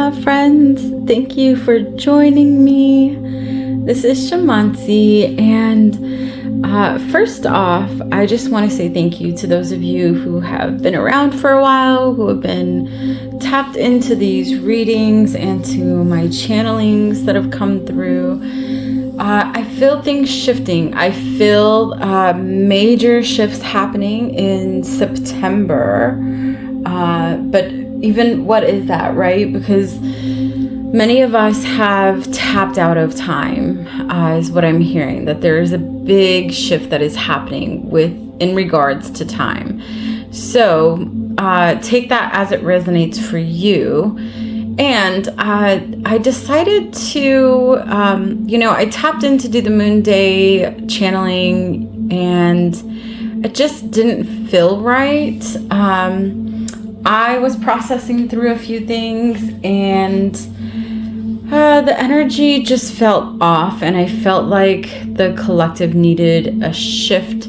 Aloha friends, thank you for joining me. This is Shamansi, and first off, I just want to say thank you to those of you who have been around for a while, who have been tapped into these readings and to my channelings that have come through. I feel things shifting. I feel major shifts happening in September, but even what is that, right? Because many of us have tapped out of time, is what I'm hearing, that there is a big shift that is happening in regards to time. So take that as it resonates for you. And I decided to, I tapped in to do the Moon Day channeling, and it just didn't feel right. I was processing through a few things, and the energy just felt off, and I felt like the collective needed a shift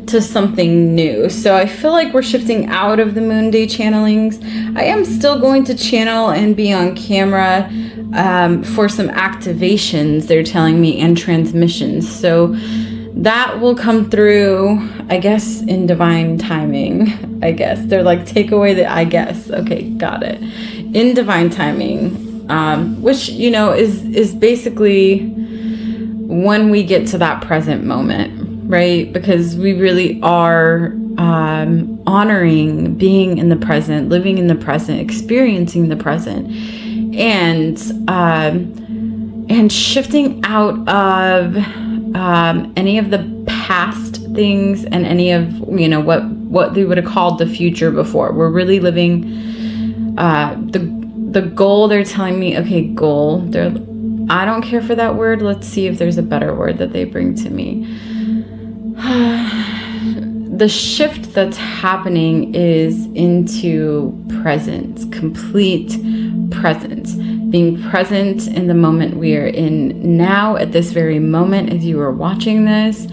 to something new. So I feel like we're shifting out of the Moon Day channelings. I am still going to channel and be on camera for some activations, they're telling me, and transmissions. So that will come through, I guess, in divine timing. I guess they're like, take away the I guess. Okay, got it. In divine timing, which, is basically when we get to that present moment, right? Because we really are honoring being in the present, living in the present, experiencing the present, and shifting out of any of the past things and any of what they would have called the future before. We're really living the goal. They're telling me, okay, goal. I don't care for that word. Let's see if there's a better word that they bring to me. The shift that's happening is into presence, complete presence. Being present in the moment we are in now, at this very moment as you are watching this,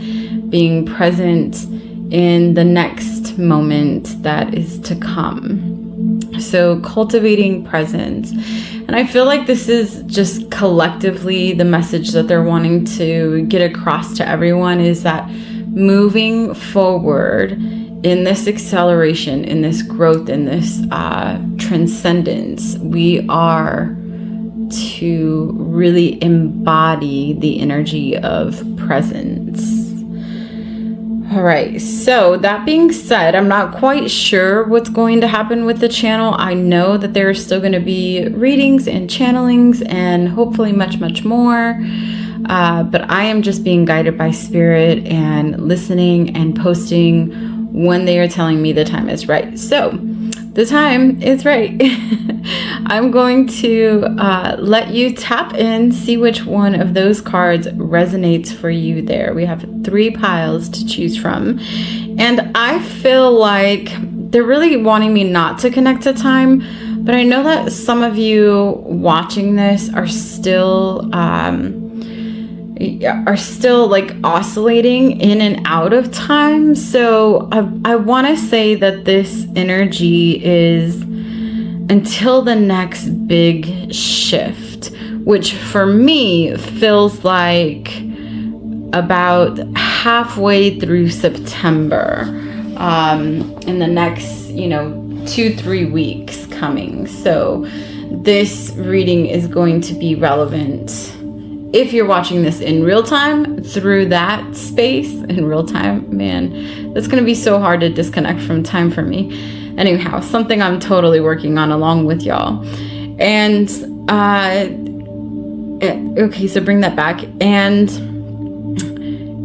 being present in the next moment that is to come. So cultivating presence. And I feel like this is just collectively the message that they're wanting to get across to everyone, is that moving forward in this acceleration, in this growth, in this transcendence, we are to really embody the energy of presence. All right, so that being said, I'm not quite sure what's going to happen with the channel. I know that there are still going to be readings and channelings and hopefully much, much more. But I am just being guided by spirit and listening and posting when they are telling me the time is right. So the time is right. I'm going to let you tap in, see which one of those cards resonates for you there. We have 3 piles to choose from. And I feel like they're really wanting me not to connect to time. But I know that some of you watching this are still like oscillating in and out of time. So I want to say that this energy is until the next big shift, which for me feels like about halfway through September, in the next 2-3 weeks coming. So this reading is going to be relevant if you're watching this in real time, through that space in real time. Man, that's going to be so hard to disconnect from time for me. Anyhow, something I'm totally working on along with y'all. And okay, so bring that back. And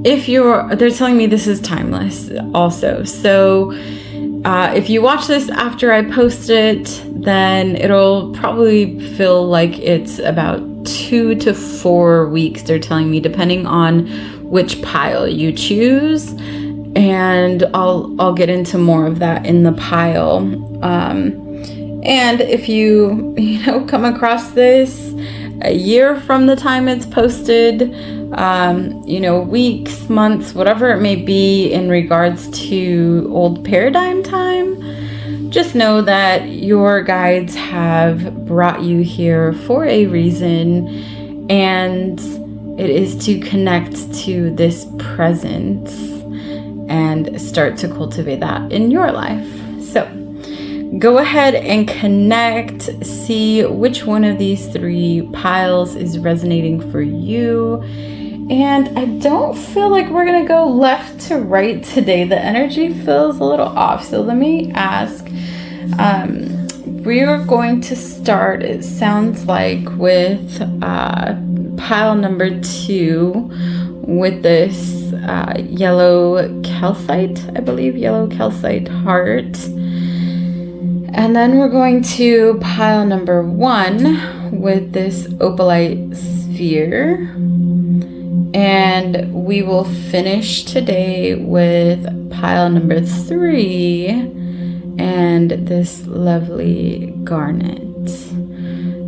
they're telling me this is timeless also. So if you watch this after I post it, then it'll probably feel like it's about 2 to 4 weeks, they're telling me, depending on which pile you choose. And I'll get into more of that in the pile. And if you come across this a year from the time it's posted, weeks, months, whatever it may be in regards to old paradigm time, just know that your guides have brought you here for a reason, and it is to connect to this presence and start to cultivate that in your life. So go ahead and connect, see which one of these 3 piles is resonating for you. And I don't feel like we're gonna go left to right today. The energy feels a little off. So let me ask, we are going to start, it sounds like, with pile number 2 with this yellow calcite, I believe, yellow calcite heart. And then we're going to pile number 1 with this opalite sphere. And we will finish today with pile number 3 and this lovely garnet.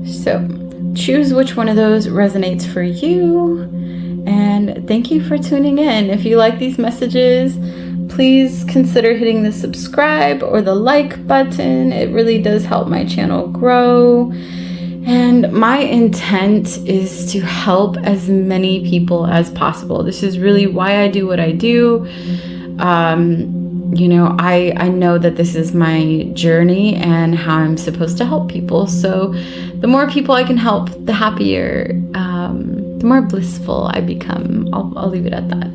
So choose which one of those resonates for you. And thank you for tuning in. If you like these messages, please consider hitting the subscribe or the like button. It really does help my channel grow. And my intent is to help as many people as possible. This is really why I do what I do. I know that this is my journey and how I'm supposed to help people. So the more people I can help, the happier, the more blissful I become. I'll leave it at that.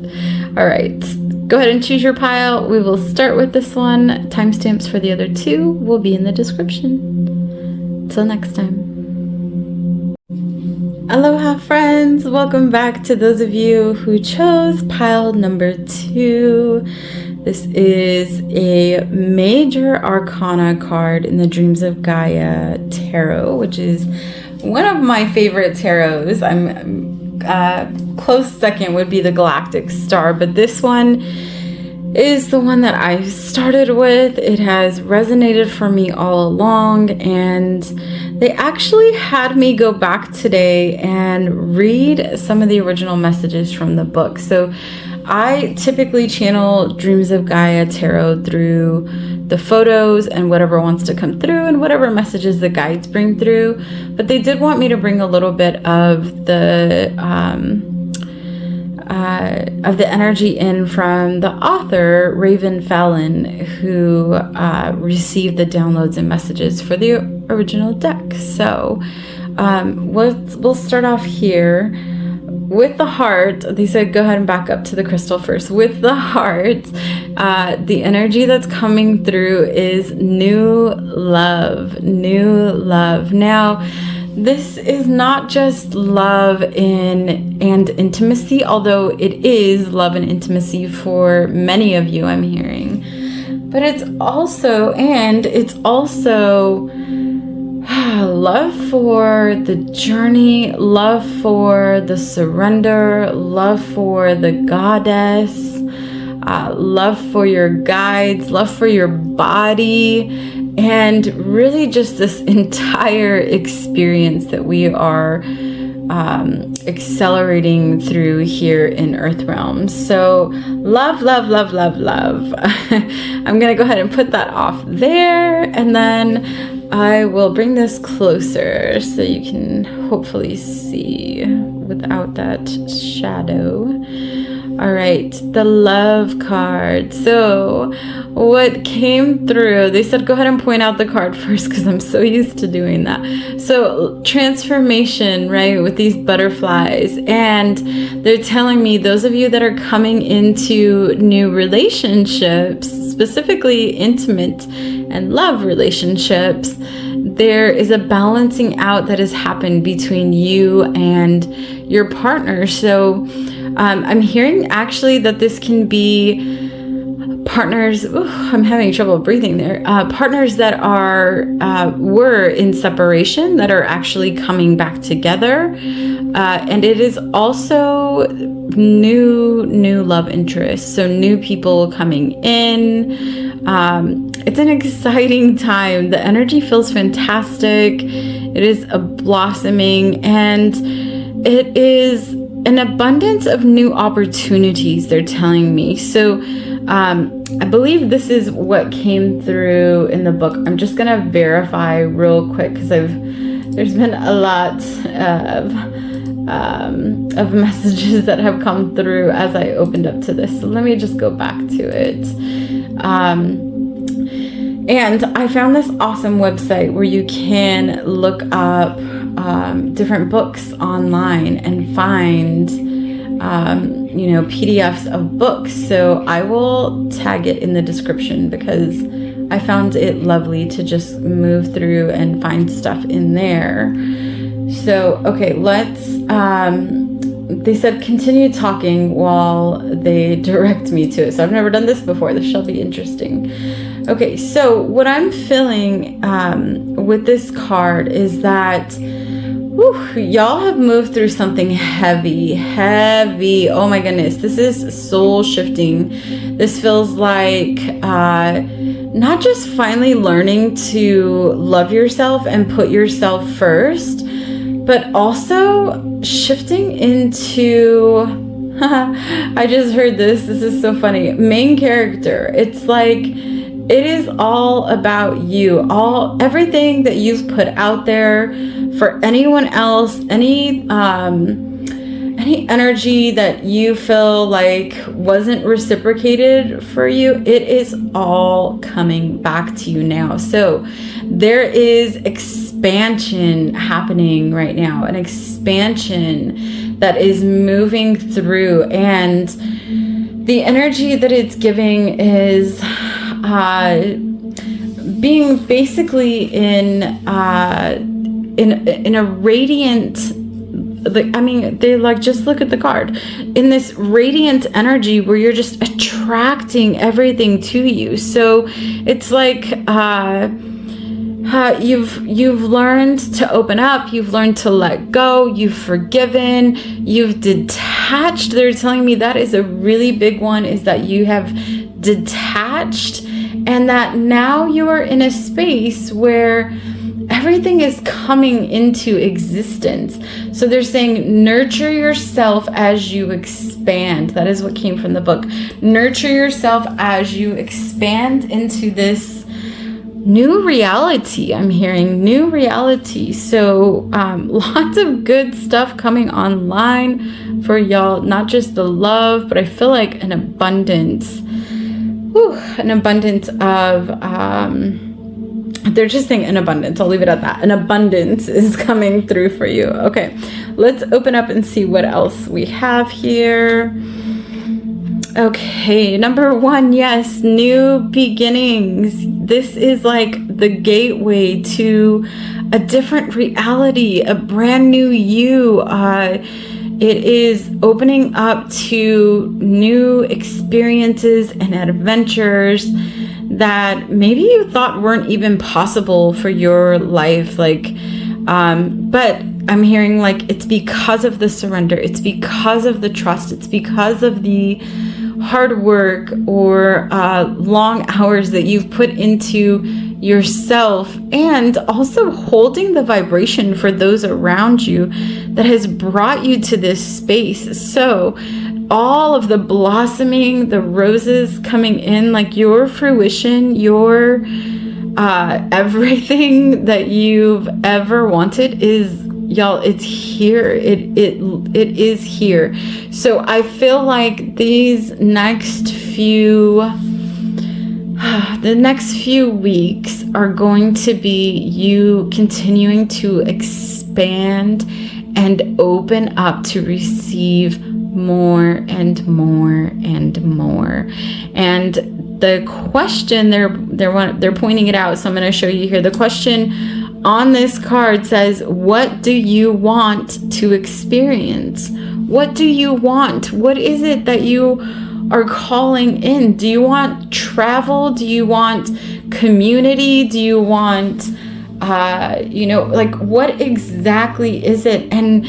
All right, go ahead and choose your pile. We will start with this one. Timestamps for the other 2 will be in the description. Till next time. Aloha friends, welcome back to those of you who chose pile number 2. This is a major arcana card in the Dreams of Gaia tarot, which is one of my favorite tarots. Close second would be the Galactic Star, but this one is the one that I started with. It has resonated for me all along, and they actually had me go back today and read some of the original messages from the book. So I typically channel Dreams of Gaia tarot through the photos and whatever wants to come through and whatever messages the guides bring through, but they did want me to bring a little bit of the energy in from the author Ravynne Phelan, who received the downloads and messages for the original deck. So we'll start off here with the heart. They said go ahead and back up to the crystal first. With the heart, the energy that's coming through is new love. Now, this is not just love and intimacy, although it is love and intimacy for many of you, I'm hearing. But it's also love for the journey, love for the surrender, love for the goddess, love for your guides, love for your body, and really just this entire experience that we are accelerating through here in Earth Realm. So love. I'm gonna go ahead and put that off there, and then I will bring this closer so you can hopefully see without that shadow. All right, the love card. So what came through, they said go ahead and point out the card first because I'm so used to doing that. So transformation, right, with these butterflies. And they're telling me those of you that are coming into new relationships, specifically intimate and love relationships, there is a balancing out that has happened between you and your partner. So I'm hearing actually that this can be partners. I'm having trouble breathing there. Partners that were in separation that are actually coming back together, and it is also new love interests. So new people coming in. It's an exciting time. The energy feels fantastic. It is a blossoming, and it is an abundance of new opportunities, they're telling me. So I believe this is what came through in the book. I'm just going to verify real quick because there's been a lot of messages that have come through as I opened up to this. So let me just go back to it. And I found this awesome website where you can look up different books online and find, PDFs of books. So I will tag it in the description because I found it lovely to just move through and find stuff in there. So, okay, they said continue talking while they direct me to it. So I've never done this before. This shall be interesting. Okay, so what I'm feeling with this card is that y'all have moved through something heavy. Oh my goodness, this is soul shifting. This feels like not just finally learning to love yourself and put yourself first, but also shifting into I just heard this is so funny, main character. It's like it is all about you, everything that you've put out there for anyone else, any energy that you feel like wasn't reciprocated for you, it is all coming back to you now. So there is expansion happening right now, an expansion that is moving through, and the energy that it's giving is being basically in a radiant, they're like, just look at the card, in this radiant energy where you're just attracting everything to you. So it's like you've learned to open up, you've learned to let go, you've forgiven, you've detached. They're telling me that is a really big one, is that you have detached, and that now you are in a space where everything is coming into existence. So they're saying nurture yourself as you expand. That is what came from the book. Nurture yourself as you expand into this new reality. I'm hearing new reality. So lots of good stuff coming online for y'all, not just the love, but I feel like an abundance of they're just saying an abundance. I'll leave it at that. An abundance is coming through for you. Okay, let's open up and see what else we have here. Okay, number 1, yes, new beginnings. This is like the gateway to a different reality, a brand new you. It is opening up to new experiences and adventures that maybe you thought weren't even possible for your life. But I'm hearing like it's because of the surrender, it's because of the trust, it's because of the hard work or long hours that you've put into yourself, and also holding the vibration for those around you that has brought you to this space. So all of the blossoming, the roses coming in, like your fruition, your everything that you've ever wanted is, y'all, it's here. It is here. So I feel like these next few the next few weeks are going to be you continuing to expand and open up to receive more and more and more. And the question, they're pointing it out, so I'm going to show you here. The question on this card says, what do you want to experience? What do you want? What is it that you are calling in? Do you want travel? Do you want community? Do you want what exactly is it? And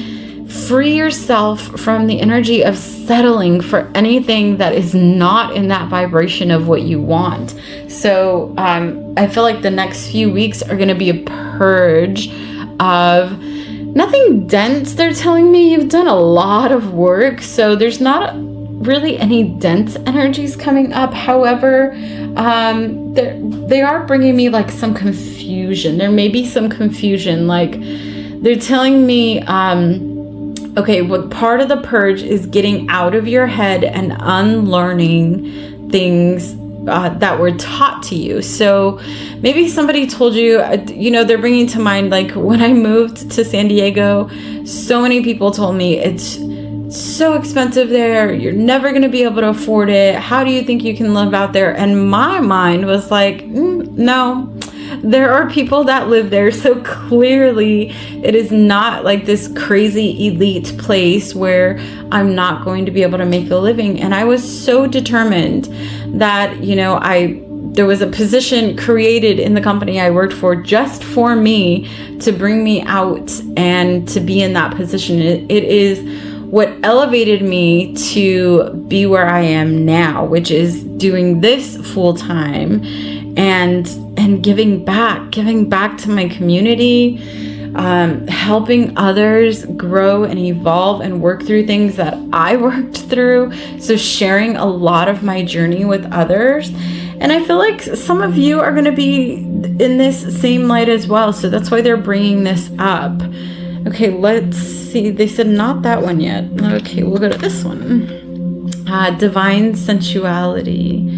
free yourself from the energy of settling for anything that is not in that vibration of what you want. So I feel like the next few weeks are going to be a purge of Nothing dense, they're telling me. You've done a lot of work, so there's not really any dense energies coming up. However, they are bringing me like some confusion. There may be some confusion. Like they're telling me, okay, what part of the purge is getting out of your head and unlearning things that were taught to you. So maybe somebody told you, they're bringing to mind, like when I moved to San Diego, so many people told me it's so expensive there. You're never going to be able to afford it. How do you think you can live out there? And my mind was like, no. There are people that live there, so clearly it is not like this crazy elite place where I'm not going to be able to make a living. And I was so determined that, there was a position created in the company I worked for just for me to bring me out and to be in that position. It is what elevated me to be where I am now, which is doing this full time and giving back to my community, helping others grow and evolve and work through things that I worked through. So sharing a lot of my journey with others. And I feel like some of you are going to be in this same light as well. So that's why they're bringing this up. Okay, let's see. They said not that one yet. Okay, we'll go to this one. Divine sensuality.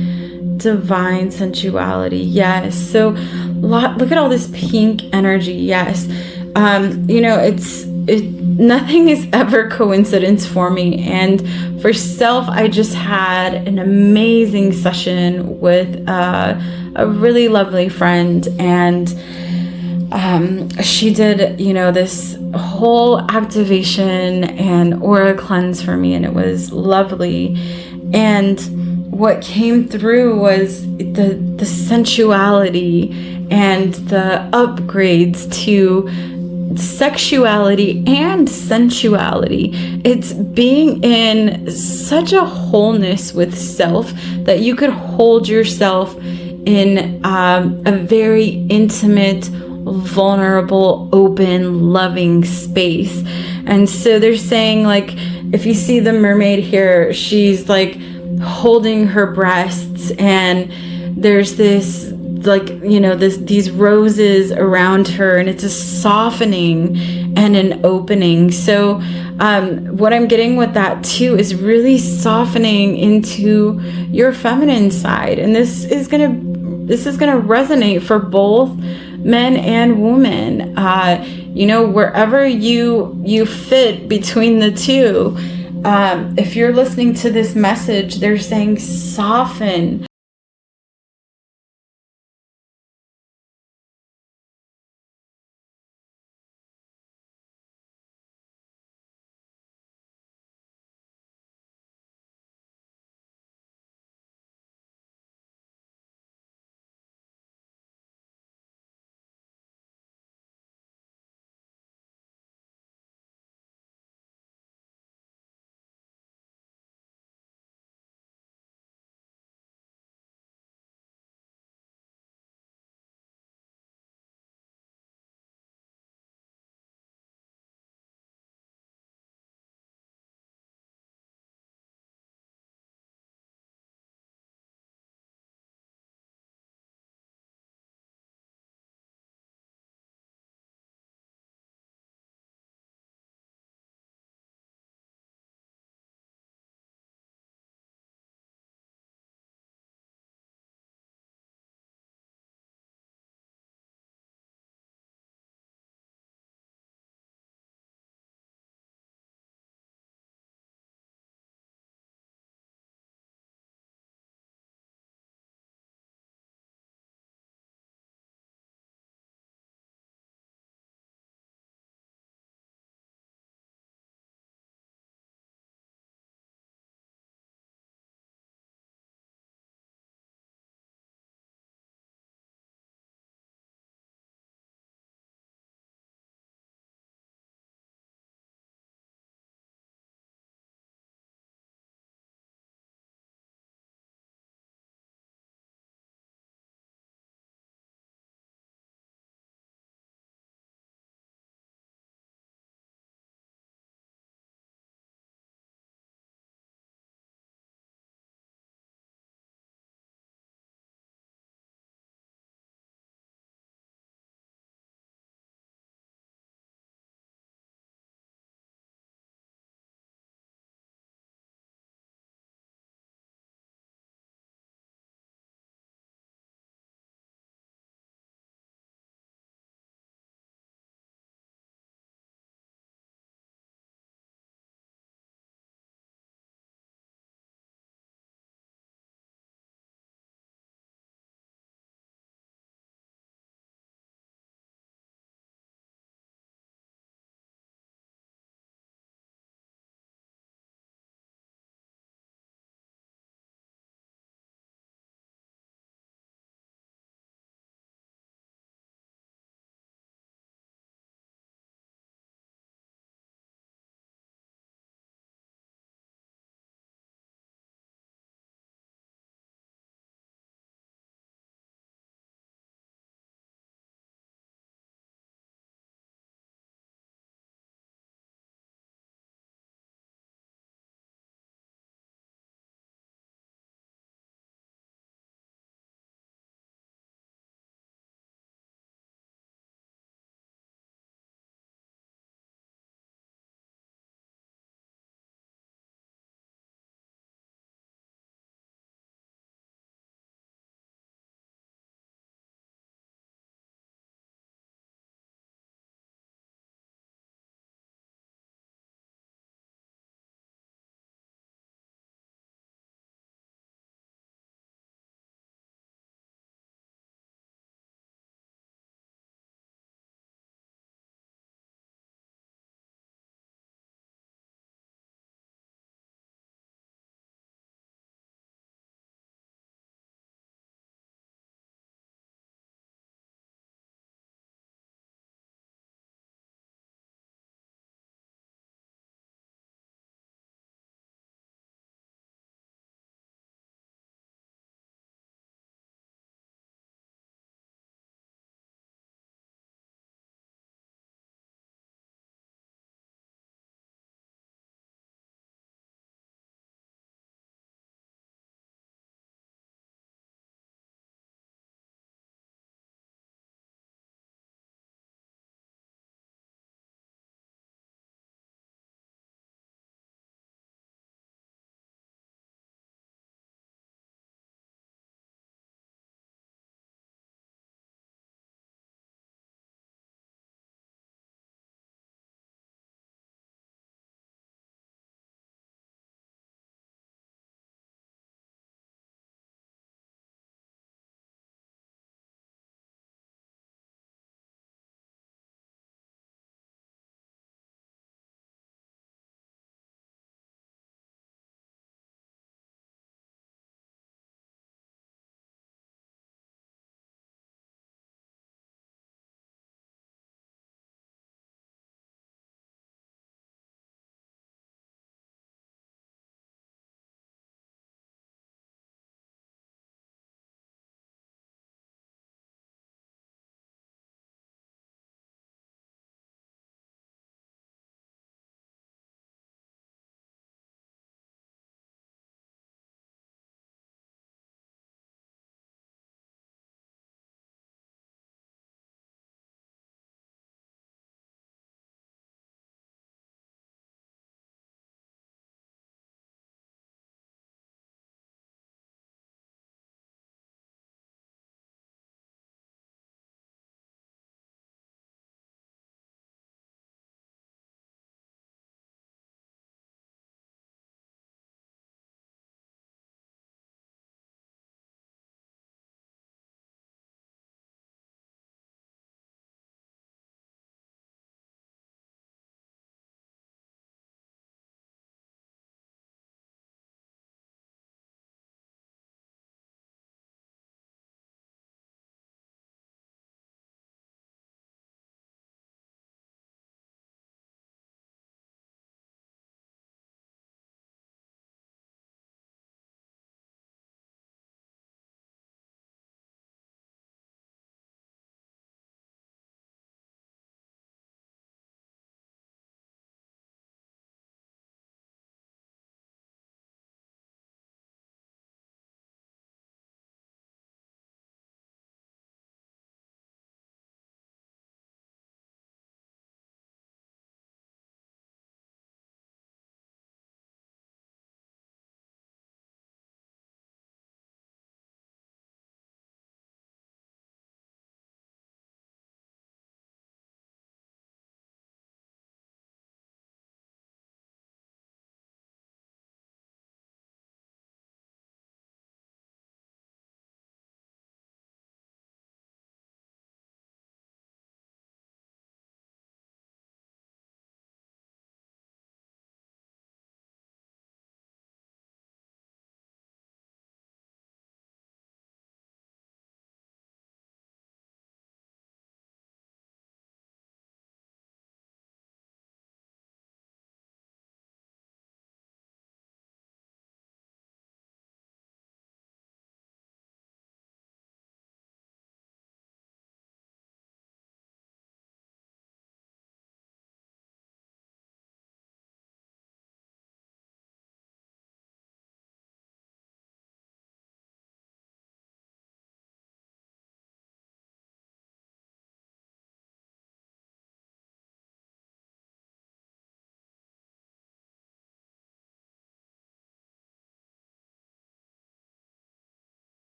Divine sensuality. Yes. So look at all this pink energy. Yes. Nothing is ever coincidence for me. And for self, I just had an amazing session with a really lovely friend, and she did, this whole activation and aura cleanse for me, and it was lovely. And what came through was the sensuality and the upgrades to sexuality and sensuality. It's being in such a wholeness with self that you could hold yourself in a very intimate, vulnerable, open, loving space. And so they're saying, like, if you see the mermaid here, she's like holding her breasts, and there's this these roses around her, and it's a softening and an opening. So what I'm getting with that too is really softening into your feminine side, and this is gonna resonate for both men and women. Wherever you fit between the two. If you're listening to this message, they're saying soften.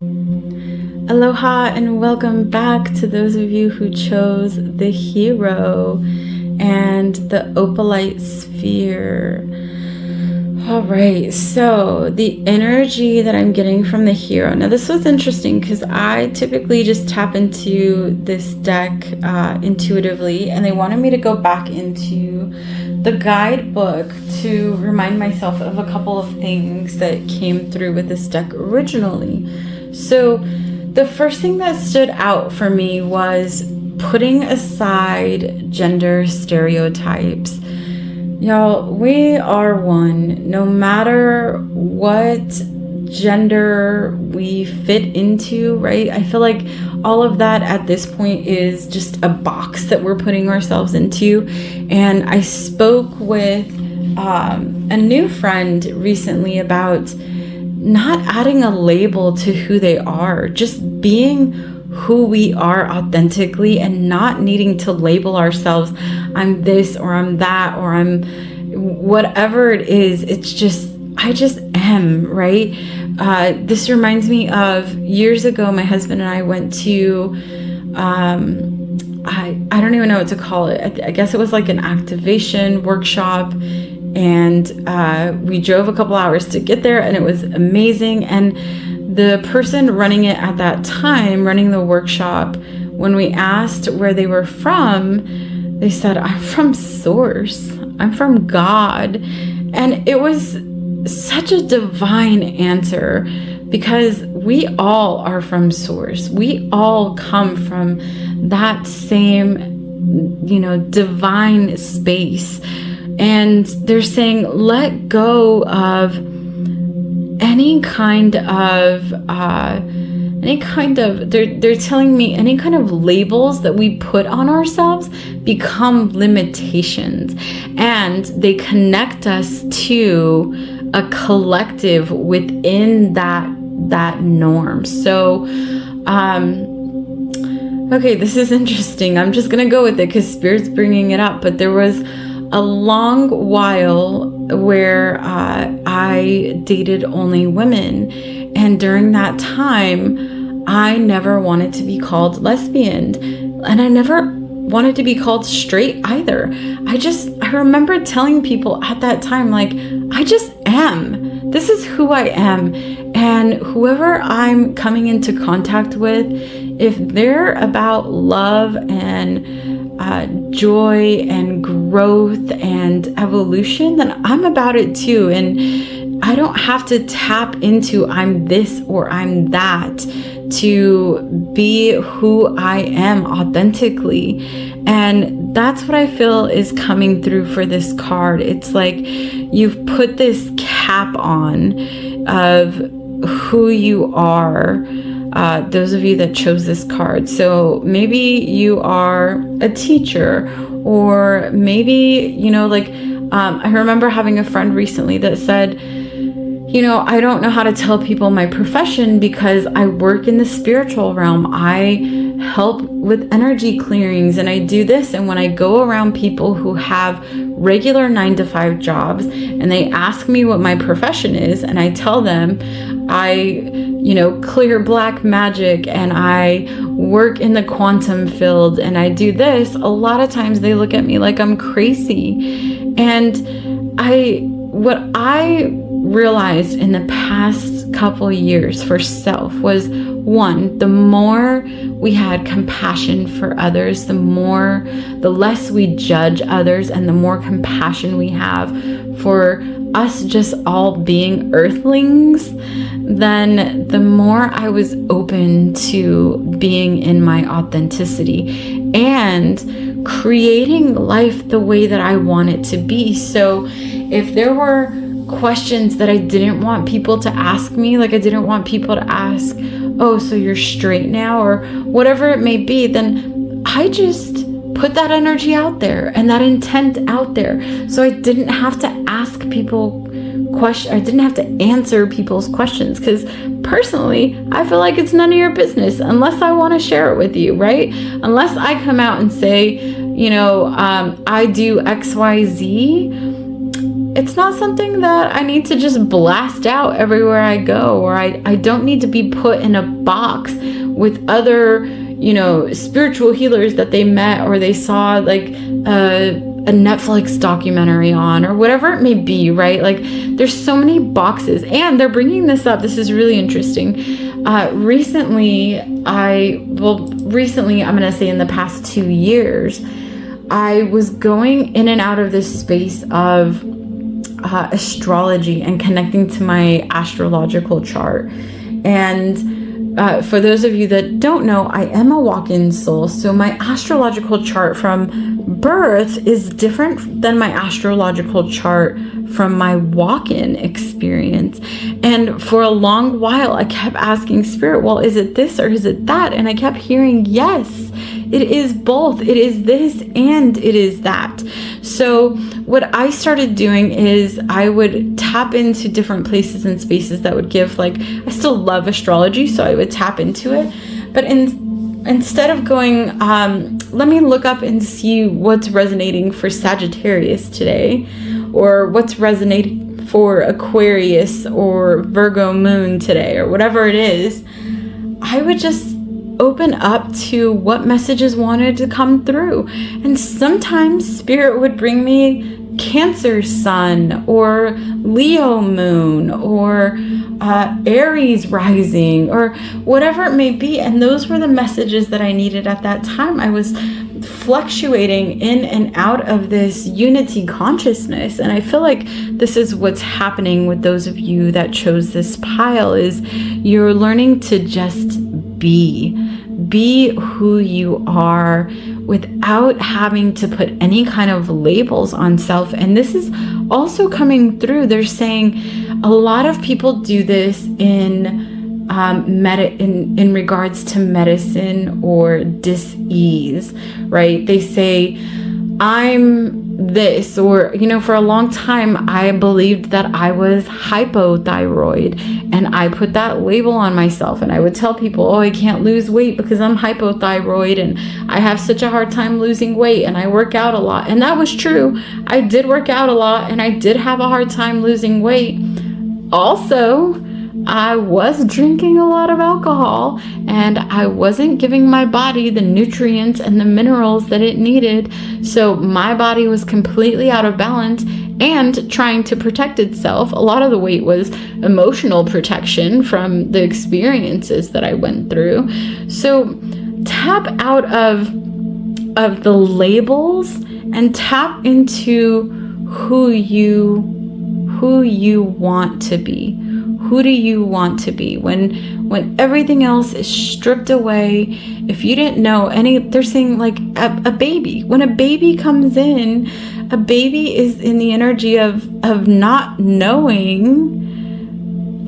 Aloha and welcome back to those of you who chose the hero and the Opalite Sphere. All right, so the energy that I'm getting from the hero. Now, this was interesting because I typically just tap into this deck intuitively, and they wanted me to go back into the guidebook to remind myself of a couple of things that came through with this deck originally. So the first thing that stood out for me was putting aside gender stereotypes. Y'all, we are one, no matter what gender we fit into, right? I feel like all of that at this point is just a box that we're putting ourselves into. And I spoke with a new friend recently about not adding a label to who they are, just being who we are authentically and not needing to label ourselves, I'm this or I'm that or I'm whatever it is. It's just, I just am, right? This reminds me of years ago, my husband and I went to, I don't even know what to call it. I guess it was like an activation workshop. And we drove a couple hours to get there, and it was amazing. And the person running it at that time, running the workshop, when we asked where they were from, they said, I'm from Source. I'm from God. And it was such a divine answer because we all are from Source. We all come from that same, divine space. And they're saying, let go of any kind of, they're telling me any kind of labels that we put on ourselves become limitations. And they connect us to a collective within that norm. So, okay, this is interesting. I'm just going to go with it because Spirit's bringing it up. But there was a long while where I dated only women, and during that time I never wanted to be called lesbian, and I never wanted to be called straight either. I remember telling people at that time, like, I just am. This is who I am, and whoever I'm coming into contact with, if they're about love and joy and growth and evolution, then I'm about it too. And I don't have to tap into I'm this or I'm that to be who I am authentically. And that's what I feel is coming through for this card. It's like you've put this cap on of who you are. Those of you that chose this card. So maybe you are a teacher, or maybe, I remember having a friend recently that said, I don't know how to tell people my profession because I work in the spiritual realm. I help with energy clearings and I do this. And when I go around people who have regular 9-to-5 jobs and they ask me what my profession is, and I tell them I, clear black magic and I work in the quantum field and I do this, a lot of times they look at me like I'm crazy. And what I realized in the past couple years for self was, one, the more we had compassion for others, the less we judge others, and the more compassion we have for us just all being earthlings, then the more I was open to being in my authenticity and creating life the way that I want it to be. So if there were questions that I didn't want people to ask me, like I didn't want people to ask, oh, so you're straight now, or whatever it may be, then I just put that energy out there and that intent out there. So I didn't have to ask people questions. I didn't have to answer people's questions, because personally, I feel like it's none of your business unless I want to share it with you, right? Unless I come out and say, I do XYZ. it's not something that I need to just blast out everywhere I go, or I don't need to be put in a box with other, spiritual healers that they met or they saw like a Netflix documentary on, or whatever it may be, right? Like there's so many boxes, and they're bringing this up. This is really interesting. Recently, I'm going to say in the past 2 years, I was going in and out of this space of astrology and connecting to my astrological chart. And for those of you that don't know, I am a walk-in soul. So my astrological chart from birth is different than my astrological chart from my walk-in experience. And for a long while, I kept asking Spirit, well, is it this or is it that? And I kept hearing, yes, it is both. It is this and it is that. So what I started doing is I would tap into different places and spaces that would give, like, I still love astrology, so I would tap into it. But instead of going, let me look up and see what's resonating for Sagittarius today, or what's resonating for Aquarius or Virgo moon today, or whatever it is, I would just open up to what messages wanted to come through. And sometimes Spirit would bring me Cancer sun or Leo moon or Aries rising or whatever it may be. And those were the messages that I needed at that time. I was fluctuating in and out of this unity consciousness. And I feel like this is what's happening with those of you that chose this pile, is you're learning to just be who you are without having to put any kind of labels on self. And this is also coming through. They're saying a lot of people do this in regards to medicine or dis-ease, right? They say, I'm this, or, for a long time, I believed that I was hypothyroid, and I put that label on myself, and I would tell people, oh, I can't lose weight because I'm hypothyroid, and I have such a hard time losing weight, and I work out a lot. And that was true. I did work out a lot, and I did have a hard time losing weight. Also, I was drinking a lot of alcohol, and I wasn't giving my body the nutrients and the minerals that it needed. So my body was completely out of balance and trying to protect itself. A lot of the weight was emotional protection from the experiences that I went through. So tap out of the labels and tap into who you want to be. Who do you want to be when everything else is stripped away? If you didn't know they're saying like a baby. When a baby comes in, a baby is in the energy of not knowing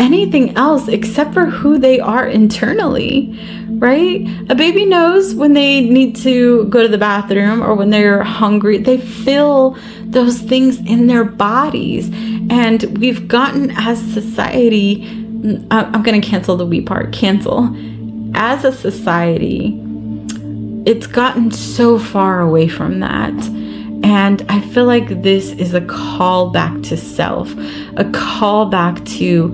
anything else except for who they are internally, right? A baby knows when they need to go to the bathroom or when they're hungry. They feel those things in their bodies. And we've gotten, as society, I'm going to cancel the we part, cancel. As a society, it's gotten so far away from that. And I feel like this is a call back to self, a call back to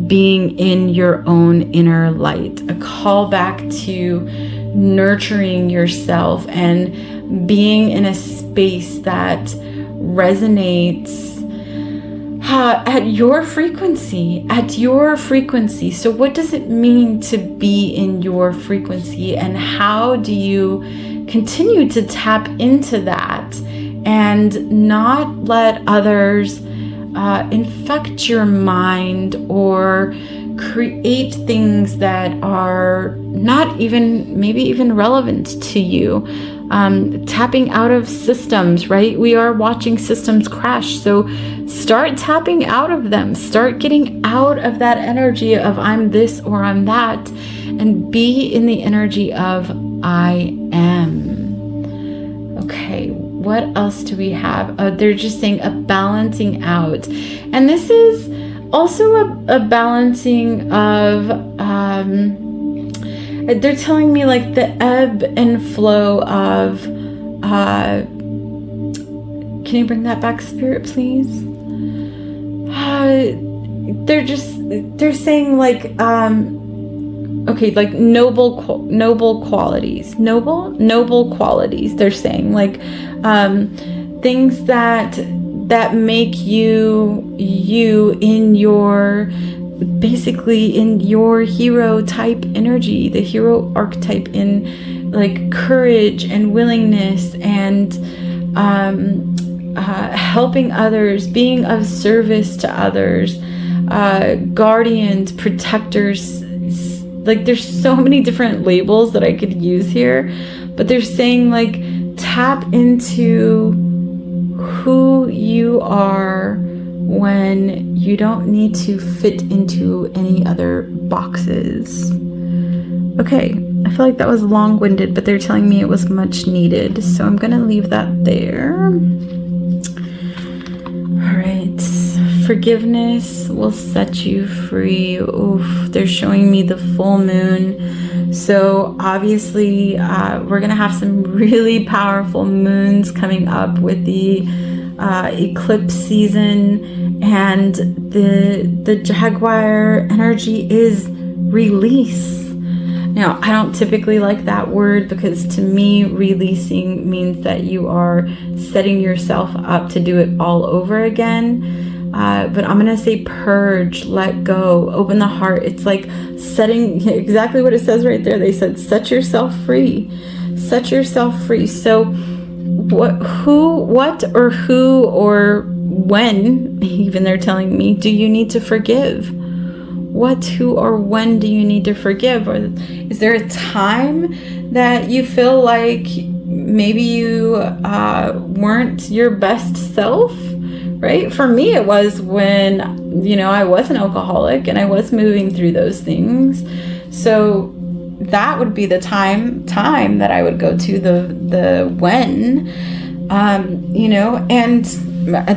being in your own inner light, a call back to nurturing yourself and being in a space that resonates at your frequency. So what does it mean to be in your frequency, and how do you continue to tap into that and not let others infect your mind or create things that are not even, maybe even relevant to you? Tapping out of systems, right? We are watching systems crash. So start tapping out of them. Start getting out of that energy of I'm this or I'm that, and be in the energy of I am. Okay, what else do we have? They're just saying a balancing out. And this is also a balancing of they're telling me like the ebb and flow of can you bring that back, Spirit, please? they're saying like, okay, like noble qualities, noble qualities. They're saying like, things that make you in your, basically in your hero type energy, the hero archetype, in like courage and willingness and helping others, being of service to others, guardians, protectors. Like there's so many different labels that I could use here, but they're saying like tap into who you are when you don't need to fit into any other boxes. Okay, I feel like that was long-winded, but they're telling me it was much needed, so I'm gonna leave that there. All right, forgiveness will set you free. Oof, they're showing me the full moon. So obviously we're gonna have some really powerful moons coming up with the eclipse season, and the Jaguar energy is release. Now, I don't typically like that word because to me, releasing means that you are setting yourself up to do it all over again. But I'm going to say purge, let go, open the heart. It's like setting, exactly what it says right there. They said, set yourself free. Set yourself free. So what or when, even they're telling me, do you need to forgive? What, who, or when do you need to forgive? Or is there a time that you feel like maybe you weren't your best self, right? For me, it was when, I was an alcoholic and I was moving through those things. So that would be the time that I would go to the when, and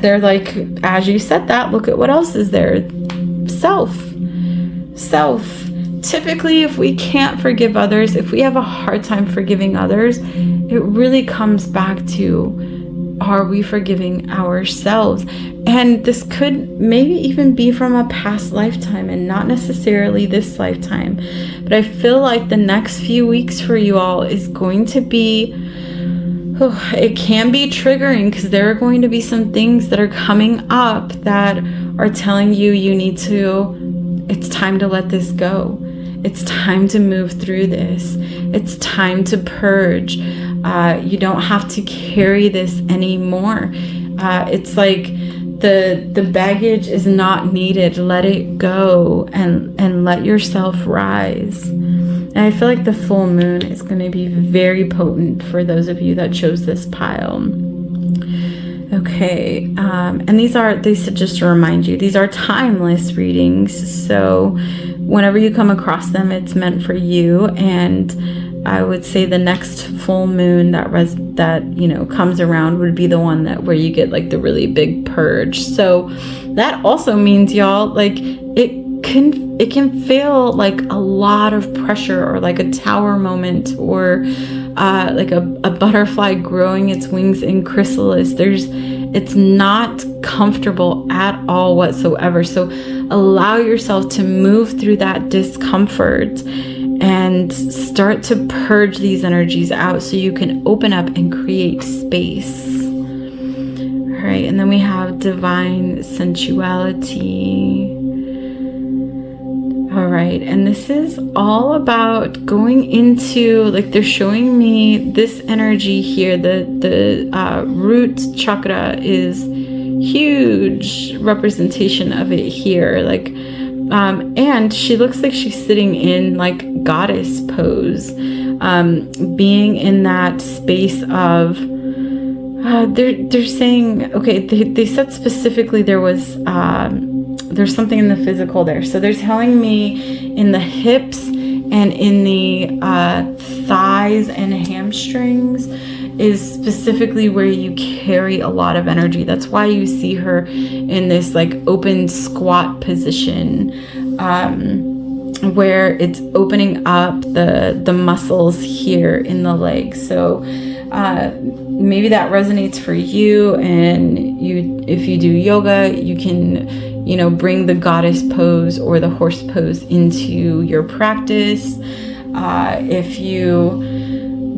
they're like, as you said that, look at what else is there. Self. Typically, if we can't forgive others, if we have a hard time forgiving others, it really comes back to, are we forgiving ourselves? And this could maybe even be from a past lifetime and not necessarily this lifetime. But I feel like the next few weeks for you all is going to be, it can be triggering because there are going to be some things that are coming up that are telling you it's time to let this go. It's time to move through this. It's time to purge. You don't have to carry this anymore. It's like the baggage is not needed. Let it go and let yourself rise. And I feel like the full moon is going to be very potent for those of you that chose this pile. Okay, and these said, just to remind you, these are timeless readings. So whenever you come across them, it's meant for you. And I would say the next full moon that comes around would be the one where you get like the really big purge. So that also means, y'all, like it can feel like a lot of pressure, or like a tower moment, or like a butterfly growing its wings in chrysalis. It's not comfortable at all whatsoever. So allow yourself to move through that discomfort and start to purge these energies out so you can open up and create space. All right, and then we have divine sensuality. All right, and this is all about going into, like, they're showing me this energy here. The root chakra is huge representation of it here. Like, and she looks like she's sitting in like goddess pose, being in that space of. They're saying, okay, they said specifically there's something in the physical there. So they're telling me in the hips and in the thighs and hamstrings is specifically where you carry a lot of energy. That's why you see her in this like open squat position, where it's opening up the muscles here in the legs. So maybe that resonates for you, and if you do yoga, you can bring the goddess pose or the horse pose into your practice. If you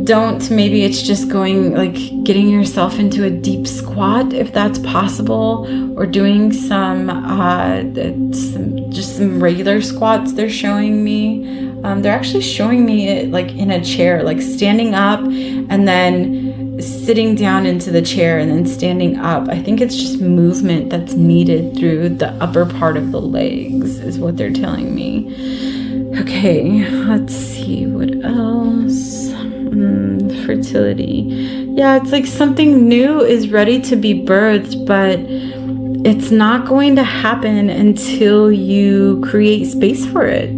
don't, maybe it's just going getting yourself into a deep squat if that's possible, or doing some regular squats. They're showing me. They're actually showing me it in a chair, standing up and then sitting down into the chair and then standing up. I think it's just movement that's needed through the upper part of the legs is what they're telling me. Okay, let's see what else. Fertility. Yeah, it's something new is ready to be birthed, but it's not going to happen until you create space for it.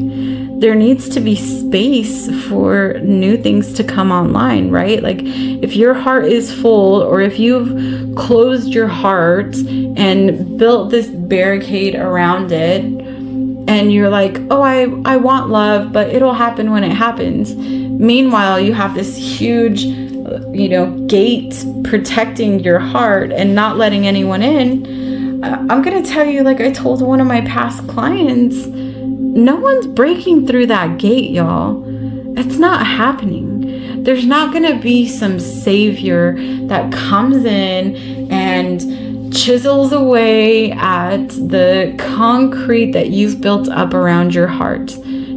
There needs to be space for new things to come online, right? If your heart is full, or if you've closed your heart and built this barricade around it, and you're oh, I want love, but it'll happen when it happens. Meanwhile, you have this huge, gate protecting your heart and not letting anyone in. I'm going to tell you, I told one of my past clients, no one's breaking through that gate, y'all. It's not happening. There's not going to be some savior that comes in and chisels away at the concrete that you've built up around your heart.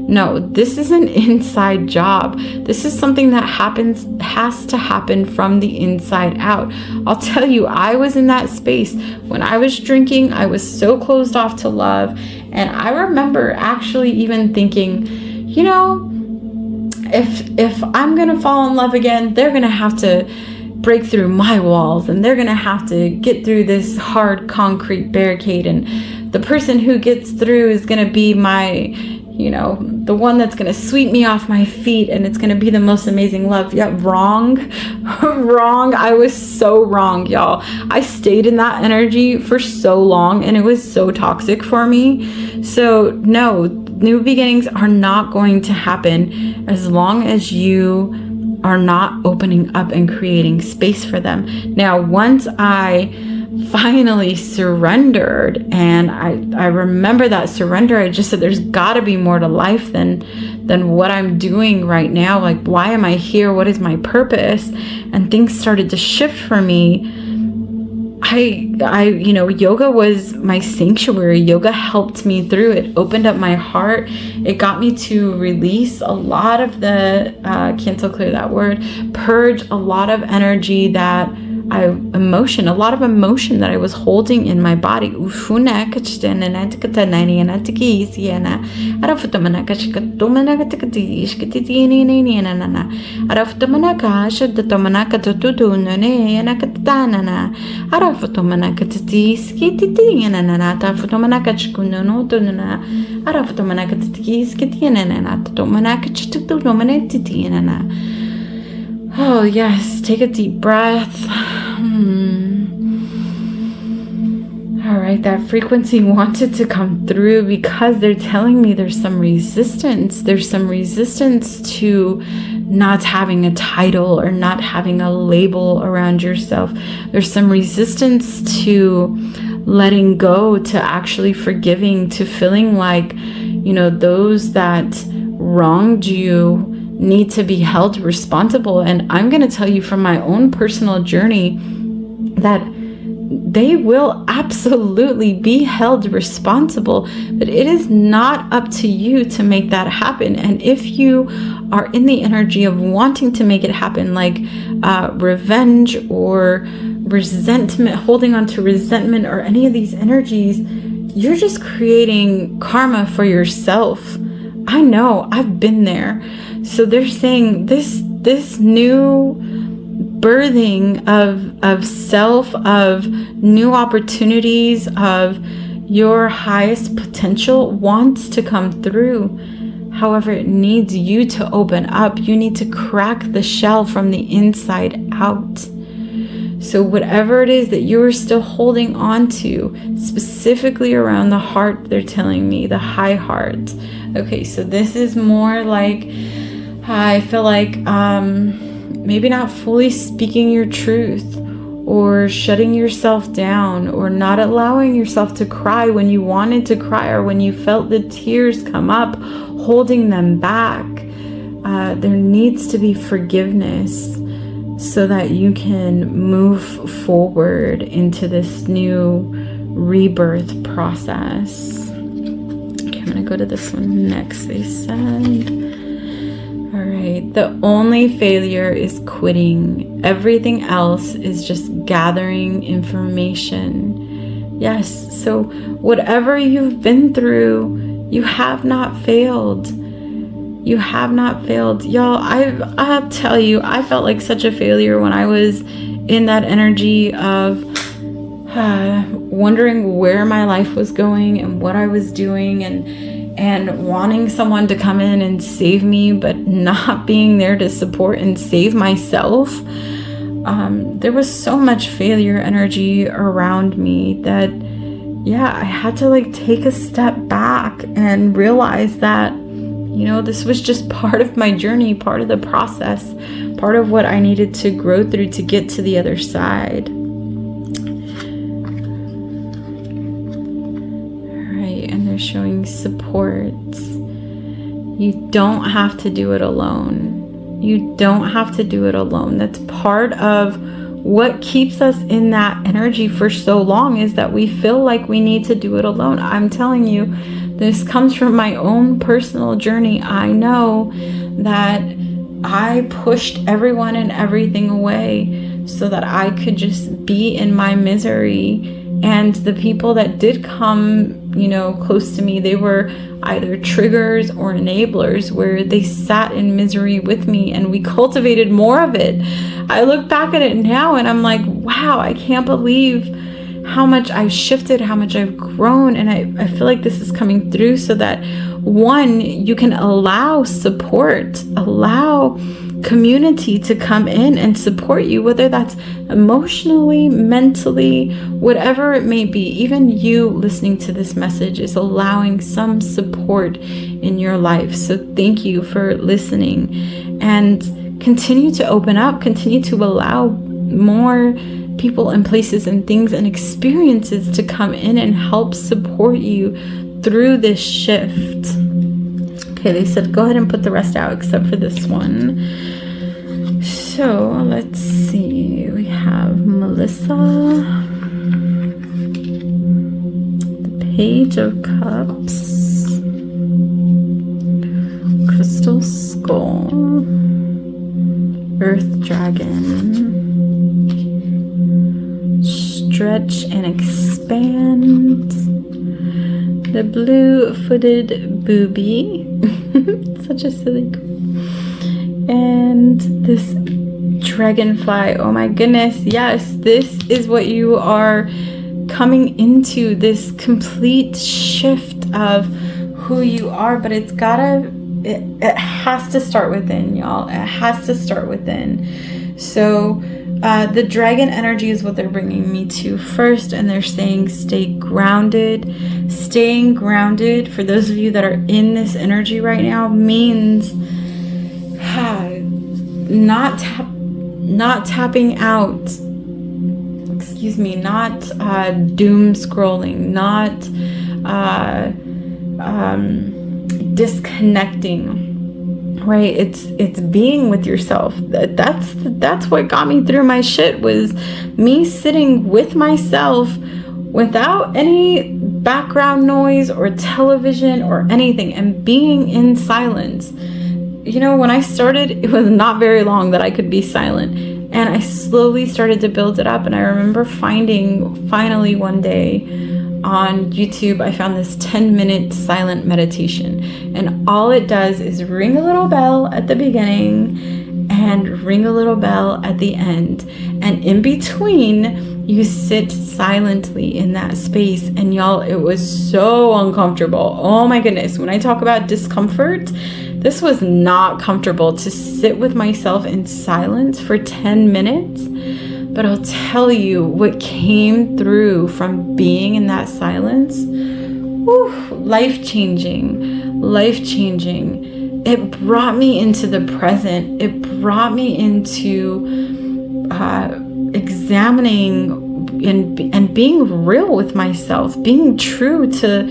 No, this is an inside job. This is something that has to happen from the inside out. I'll tell you, I was in that space. When I was drinking, I was so closed off to love. And I remember actually even thinking, if I'm going to fall in love again, they're going to have to break through my walls, and they're going to have to get through this hard concrete barricade. And the person who gets through is going to be my, the one that's going to sweep me off my feet, and it's going to be the most amazing love. Yeah, wrong. Wrong. I was so wrong, y'all. I stayed in that energy for so long, and it was so toxic for me. So no, new beginnings are not going to happen as long as you are not opening up and creating space for them. Now, once I finally surrendered, and I remember that surrender, I just said, there's got to be more to life than what I'm doing right now. Why am I here? What is my purpose? And things started to shift for me. Yoga was my sanctuary. Yoga helped me through. It opened up my heart. It got me to release a lot of the, can't so clear that word, purge a lot of energy that a lot of emotion that I was holding in my body. Oh yes, take a deep breath. All right, that frequency wanted to come through because they're telling me there's some resistance. There's some resistance to not having a title or not having a label around yourself. There's some resistance to letting go, to actually forgiving, to feeling like, those that wronged you need to be held responsible. And I'm going to tell you from my own personal journey that they will absolutely be held responsible, but it is not up to you to make that happen. And if you are in the energy of wanting to make it happen, like revenge or resentment, holding on to resentment or any of these energies, you're just creating karma for yourself. I know, I've been there. So they're saying this new birthing of self, of new opportunities, of your highest potential wants to come through. However, it needs you to open up. You need to crack the shell from the inside out. So whatever it is that you are still holding on to, specifically around the heart, they're telling me, the high heart. Okay, so this is more like, I feel like maybe not fully speaking your truth, or shutting yourself down, or not allowing yourself to cry when you wanted to cry, or when you felt the tears come up, holding them back. There needs to be forgiveness so that you can move forward into this new rebirth process. Okay, I'm gonna go to this one next. They said, all right, the only failure is quitting. Everything else is just gathering information. Yes, so whatever you've been through, you have not failed. You have not failed. Y'all, I'll tell you, I felt like such a failure when I was in that energy of wondering where my life was going and what I was doing, and wanting someone to come in and save me, but not being there to support and save myself. There was so much failure energy around me that, yeah, I had to like take a step back and realize that, you know, this was just part of my journey, part of the process, part of what I needed to grow through to get to the other side. All right, and they're showing support. You don't have to do it alone. You don't have to do it alone. That's part of what keeps us in that energy for so long, is that we feel like we need to do it alone. I'm telling you, this comes from my own personal journey. I know that I pushed everyone and everything away so that I could just be in my misery. And the people that did come, you know, close to me, they were either triggers or enablers, where they sat in misery with me and we cultivated more of it. I look back at it now and I'm like, wow, I can't believe how much I've shifted, how much I've grown. And I feel like this is coming through so that, one, you can allow support, allow community to come in and support you, whether that's emotionally, mentally, whatever it may be. Even you listening to this message is allowing some support in your life. So thank you for listening, and continue to open up, continue to allow more people and places and things and experiences to come in and help support you through this shift. Okay, they said go ahead and put the rest out except for this one. So let's see, we have Melissa, the Page of Cups, Crystal Skull, Earth Dragon, Stretch and Expand, the Blue-Footed Booby, such a silly girl, and this Dragonfly. Oh my goodness, yes, this is what you are coming into, this complete shift of who you are. But it has to start within, y'all. It has to start within. So the dragon energy is what they're bringing me to first, and they're saying stay grounded. Staying grounded, for those of you that are in this energy right now, means not tapping out, not doom scrolling, not disconnecting. Right, it's being with yourself. That's what got me through my shit, was me sitting with myself without any background noise or television or anything, and being in silence. You know, when I started, it was not very long that I could be silent, and I slowly started to build it up. And I remember finding, finally one day on YouTube, I found this 10-minute silent meditation, and all it does is ring a little bell at the beginning and ring a little bell at the end, and in between you sit silently in that space. And y'all, it was so uncomfortable. Oh my goodness, when I talk about discomfort, this was not comfortable to sit with myself in silence for 10 minutes. But I'll tell you what came through from being in that silence. Whew, life-changing, life-changing. It brought me into the present. It brought me into, examining and being real with myself, being true to,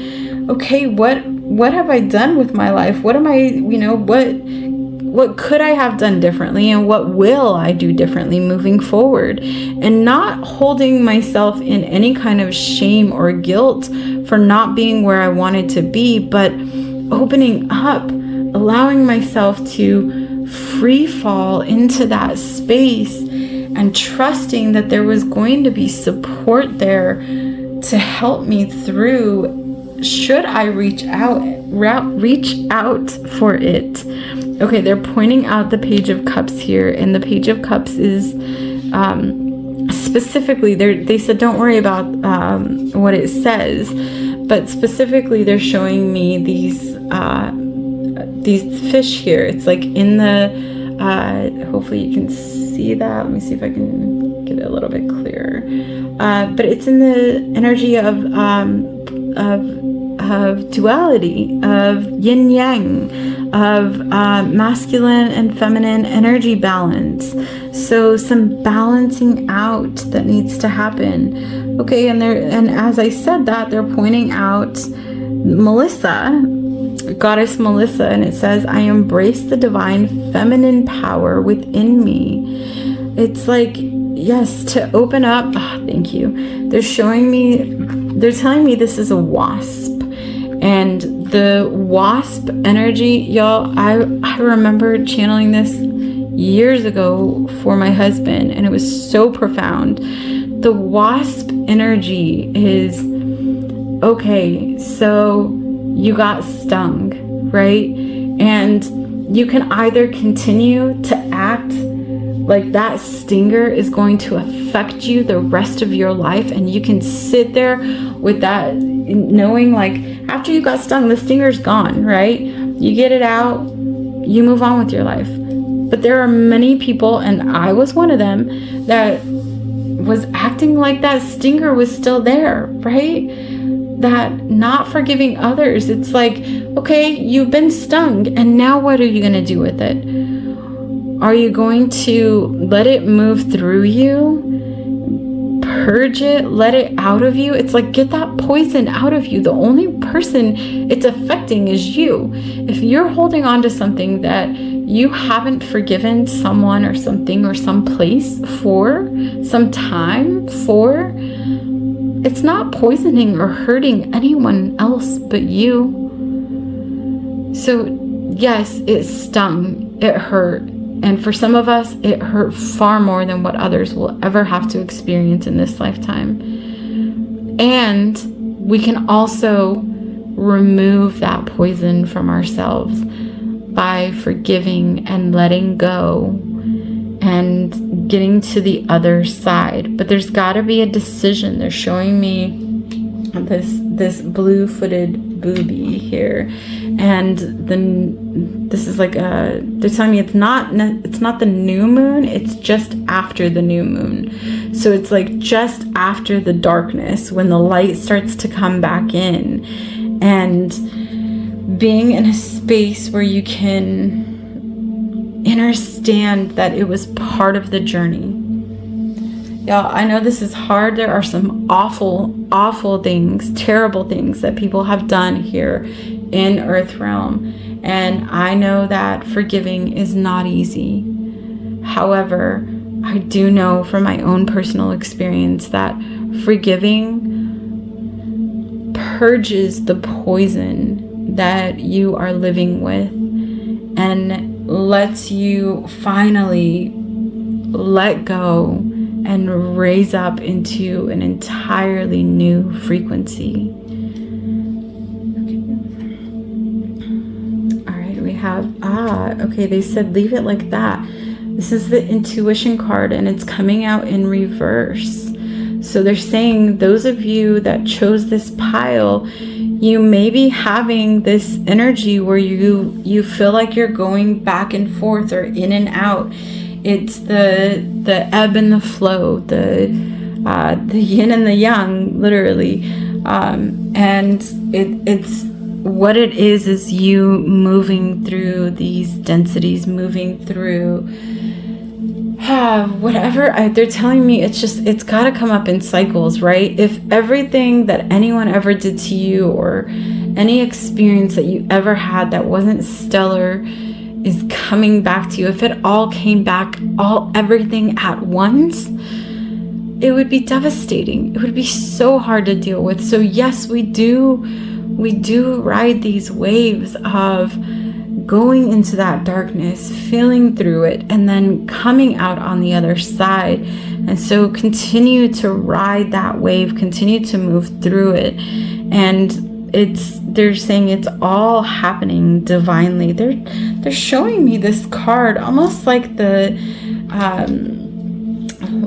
okay, what have I done with my life? What am I, what could I have done differently, and what will I do differently moving forward? And not holding myself in any kind of shame or guilt for not being where I wanted to be, but opening up, allowing myself to free fall into that space and trusting that there was going to be support there to help me through should I reach out for it. Okay, they're pointing out the Page of Cups here, and the Page of Cups is specifically, they said don't worry about what it says, but specifically they're showing me these fish here. It's like in the hopefully you can see that. Let me see if I can get it a little bit clearer. But it's in the energy of duality, of yin yang, of masculine and feminine energy balance. So some balancing out that needs to happen. Okay, and as I said that, they're pointing out Melissa, Goddess Melissa, and it says, I embrace the divine feminine power within me. It's like, yes, to open up. Thank you. They're telling me this is a wasp. And the wasp energy, y'all, I remember channeling this years ago for my husband, and it was so profound. The wasp energy is, okay, so you got stung, right? And you can either continue to act like that stinger is going to affect you the rest of your life, and you can sit there with that knowing, like, after you got stung, the stinger's gone, right? You get it out, you move on with your life. But there are many people, and I was one of them, that was acting like that stinger was still there, right? That not forgiving others. It's like, okay, you've been stung, and now what are you going to do with it? Are you going to let it move through you? Purge it, let it out of you? It's like, get that poison out of you. The only person it's affecting is you. If you're holding on to something that you haven't forgiven someone or something or some place for, some time for, it's not poisoning or hurting anyone else but you. So yes, it stung, it hurt. And for some of us, it hurt far more than what others will ever have to experience in this lifetime. And we can also remove that poison from ourselves by forgiving and letting go and getting to the other side. But there's got to be a decision. They're showing me this blue-footed booby here, and this is like they're telling me it's not the new moon, it's just after the new moon. So it's like just after the darkness, when the light starts to come back in, and being in a space where you can understand that it was part of the journey. Y'all, I know this is hard. There are some awful things, terrible things that people have done here in Earth Realm. And I know that forgiving is not easy. However, I do know from my own personal experience that forgiving purges the poison that you are living with and lets you finally let go and raise up into an entirely new frequency. Okay. All right, we have, okay, they said leave it like that. This is the intuition card, and it's coming out in reverse. So they're saying those of you that chose this pile, you may be having this energy where you feel like you're going back and forth or in and out. It's the ebb and the flow, the yin and the yang, literally. And it's what it is you moving through these densities, moving through whatever they're telling me, it's got to come up in cycles, right? If everything that anyone ever did to you, or any experience that you ever had that wasn't stellar, is coming back to you, if it all came back, everything at once, it would be devastating. It would be so hard to deal with. So yes, we do ride these waves of going into that darkness, feeling through it, and then coming out on the other side. And so continue to ride that wave, continue to move through it. And they're saying it's all happening divinely. They're showing me this card almost like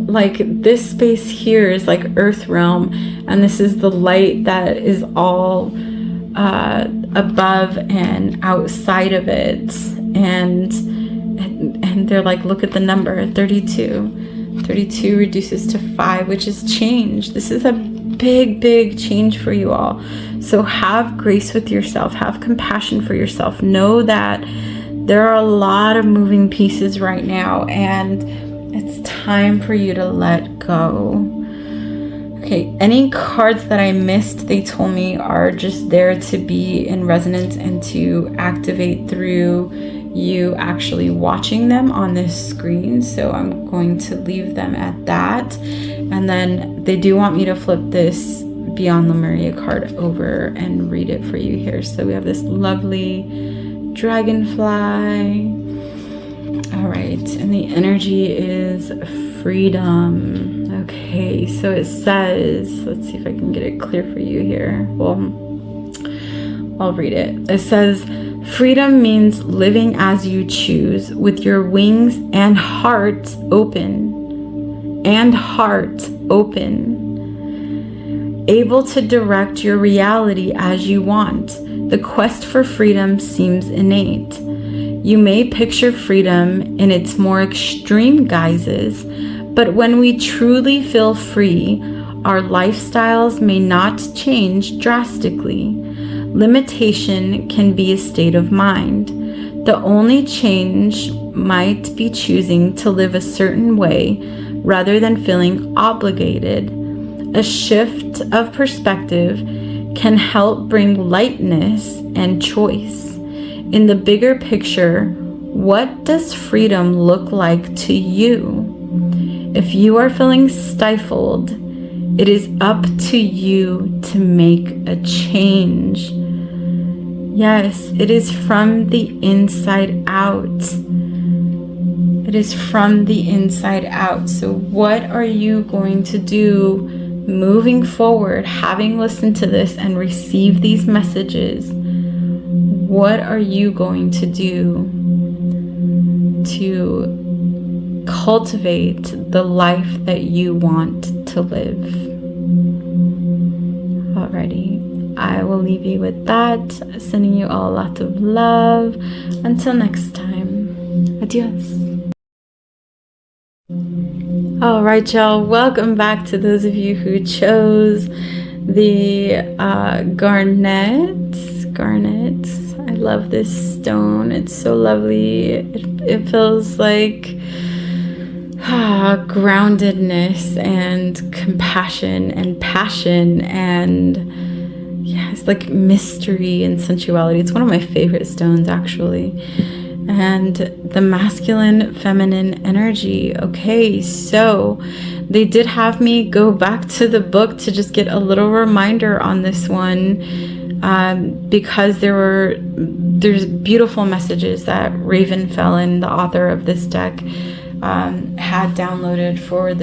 like this space here is like Earth realm, and this is the light that is all above and outside of it. And they're like, look at the number 32. 32 reduces to 5, which is change. This is a big change for you all. So have grace with yourself, have compassion for yourself. Know that there are a lot of moving pieces right now, and it's time for you to let go. Okay, any cards that I missed, they told me, are just there to be in resonance and to activate through you actually watching them on this screen. So I'm going to leave them at that. And then they do want me to flip this Beyond Lemuria card over and read it for you here. So we have this lovely dragonfly. All right, and the energy is freedom. Okay, so it says, let's see if I can get it clear for you here. Well, I'll read it. It says, freedom means living as you choose, with your wings and heart open. Able to direct your reality as you want. The quest for freedom seems innate. You may picture freedom in its more extreme guises, but when we truly feel free, our lifestyles may not change drastically. Limitation can be a state of mind. The only change might be choosing to live a certain way rather than feeling obligated. A shift of perspective can help bring lightness and choice. In the bigger picture, what does freedom look like to you? If you are feeling stifled, it is up to you to make a change. Yes, it is from the inside out. It is from the inside out. So what are you going to do moving forward, having listened to this and received these messages? What are you going to do to cultivate the life that you want to live? Alrighty, I will leave you with that. Sending you all lots of love. Until next time, adios. All right, y'all, welcome back to those of you who chose the Garnet. I love this stone. It's so lovely. It feels like groundedness and compassion and passion, and yeah, it's like mystery and sensuality. It's one of my favorite stones, actually. And the masculine, feminine energy. Okay, so they did have me go back to the book to just get a little reminder on this one, because there's beautiful messages that Ravynne Phelan, the author of this deck, had downloaded for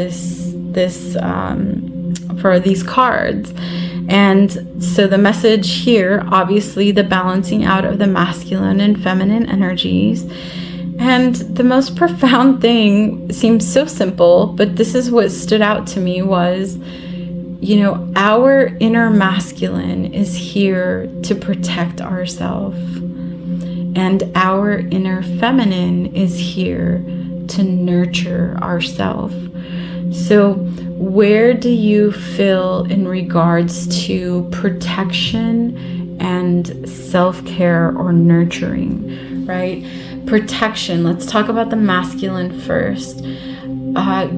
for these cards. And so the message here, obviously the balancing out of the masculine and feminine energies. And the most profound thing seems so simple, but this is what stood out to me was, you know, our inner masculine is here to protect ourselves, and our inner feminine is here to nurture ourselves. So where do you feel in regards to protection and self-care or nurturing, right? Protection, let's talk about the masculine first.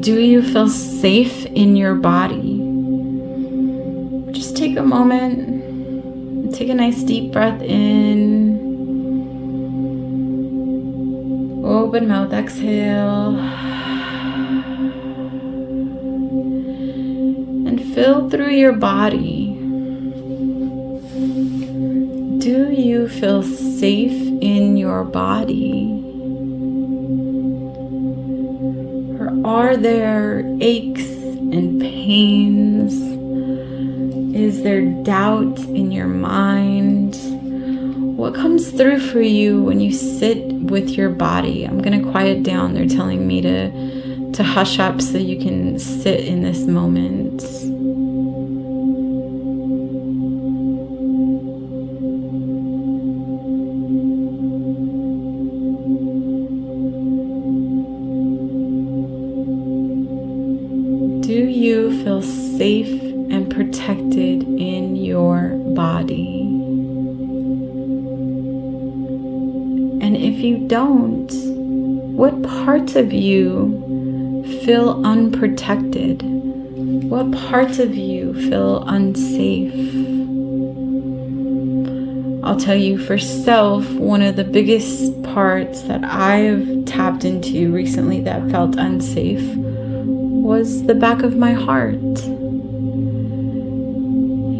Do you feel safe in your body? Just take a moment, take a nice deep breath in, open mouth, exhale, and feel through your body. Do you feel safe in your body? Or are there aches and pains? Is there doubt in your mind? What comes through for you when you sit with your body? I'm going to quiet down. They're telling me to hush up so you can sit in this moment. Do you feel safe and protected in your body? And if you don't, what parts of you feel unprotected? What parts of you feel unsafe? I'll tell you for self, one of the biggest parts that I've tapped into recently that felt unsafe was the back of my heart.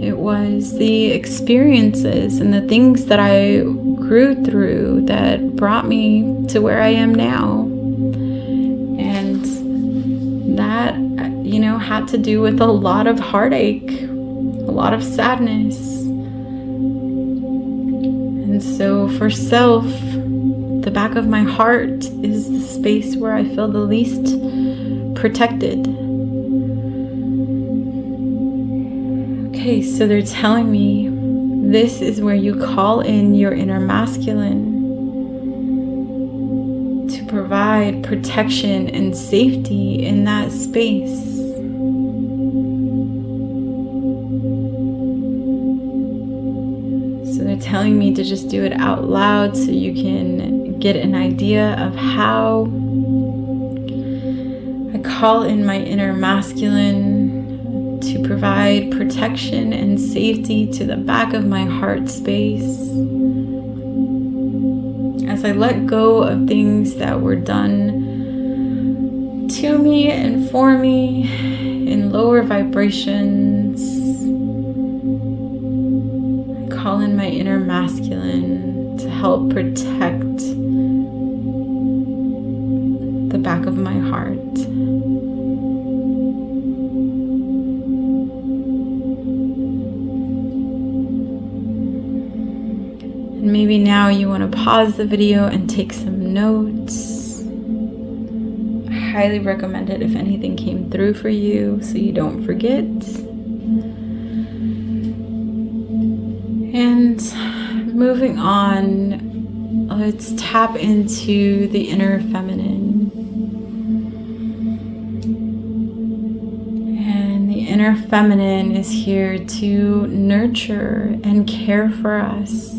It was the experiences and the things that I grew through that brought me to where I am now. And that, had to do with a lot of heartache, a lot of sadness. And so for self, the back of my heart is the space where I feel the least protected. Okay, so they're telling me this is where you call in your inner masculine to provide protection and safety in that space. So they're telling me to just do it out loud so you can get an idea of how I call in my inner masculine to provide protection and safety to the back of my heart space. As I let go of things that were done to me and for me in lower vibrations, I call in my inner masculine to help protect the back of my heart. And maybe now you want to pause the video and take some notes. I highly recommend it if anything came through for you so you don't forget. And moving on, let's tap into the inner feminine. And the inner feminine is here to nurture and care for us.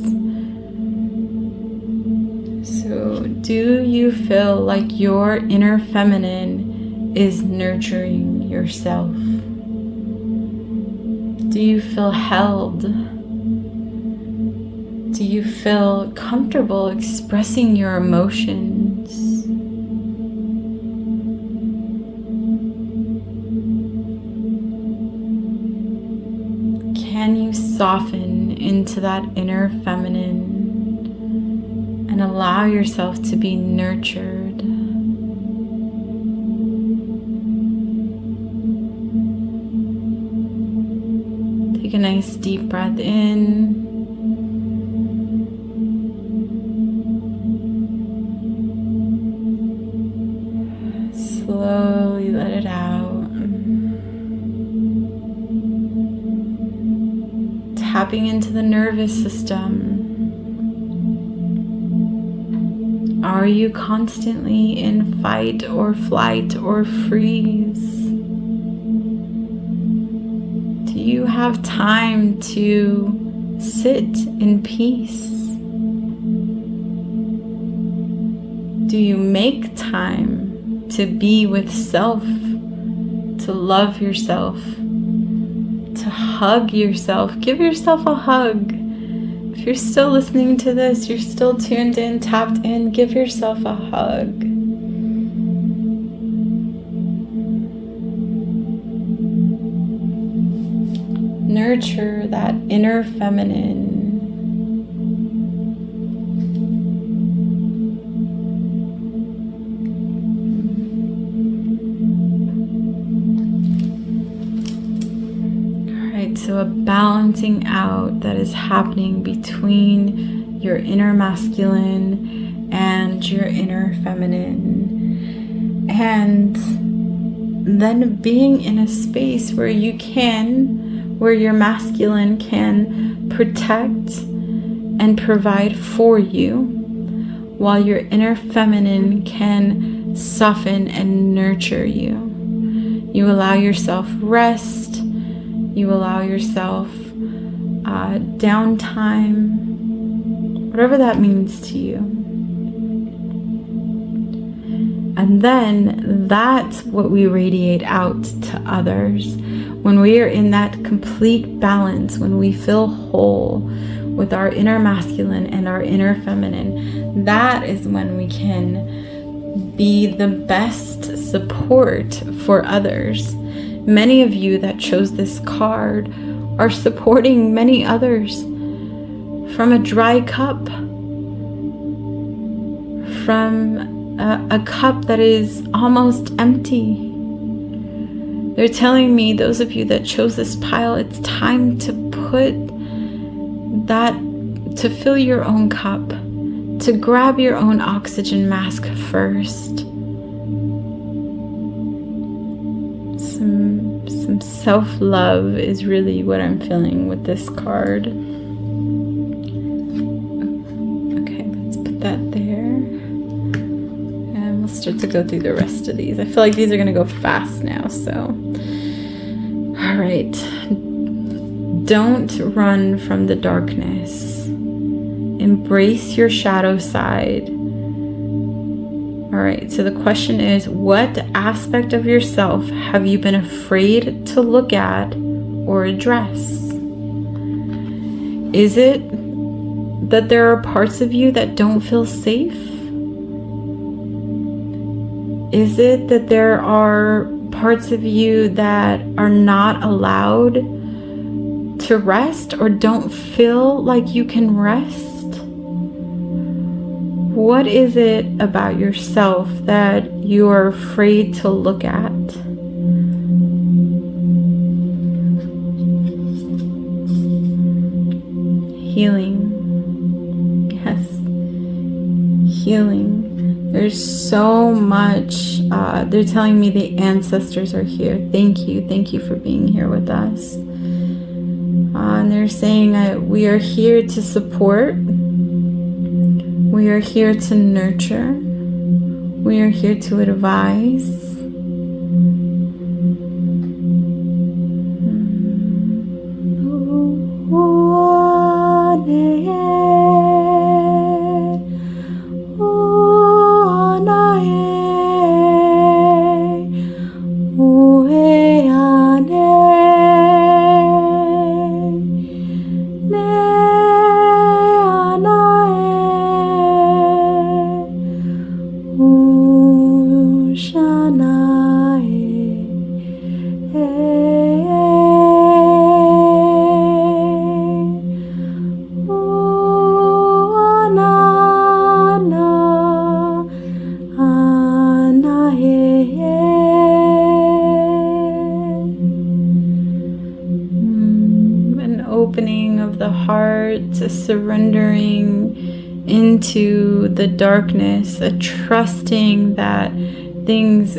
So, do you feel like your inner feminine is nurturing yourself? Do you feel held? Do you feel comfortable expressing your emotions? Can you soften into that inner feminine and allow yourself to be nurtured? Take a nice deep breath in. Slowly let it out. Tapping into the nervous system. Are you constantly in fight or flight or freeze? Do you have time to sit in peace? Do you make time to be with self, to love yourself, to hug yourself. Give yourself a hug. If you're still listening to this, you're still tuned in, tapped in, give yourself a hug. Nurture that inner feminine. So a balancing out that is happening between your inner masculine and your inner feminine. And then being in a space where your masculine can protect and provide for you, while your inner feminine can soften and nurture you. You allow yourself rest. You allow yourself downtime, whatever that means to you. And then that's what we radiate out to others. When we are in that complete balance, when we feel whole with our inner masculine and our inner feminine, that is when we can be the best support for others. Many of you that chose this card are supporting many others from a dry cup, from a cup that is almost empty. They're telling me, those of you that chose this pile, it's time to put that, to fill your own cup, to grab your own oxygen mask first. Some self-love is really what I'm feeling with this card. Okay, let's put that there. And we'll start to go through the rest of these. I feel like these are going to go fast now, so. All right. Don't run from the darkness. Embrace your shadow side. All right, so the question is, what aspect of yourself have you been afraid to look at or address? Is it that there are parts of you that don't feel safe? Is it that there are parts of you that are not allowed to rest or don't feel like you can rest? What is it about yourself that you are afraid to look at? Healing. Yes. Healing. There's so much. They're telling me the ancestors are here. Thank you. Thank you for being here with us. And they're saying we are here to support. We are here to nurture. We are here to advise. To surrendering into the darkness, a trusting that things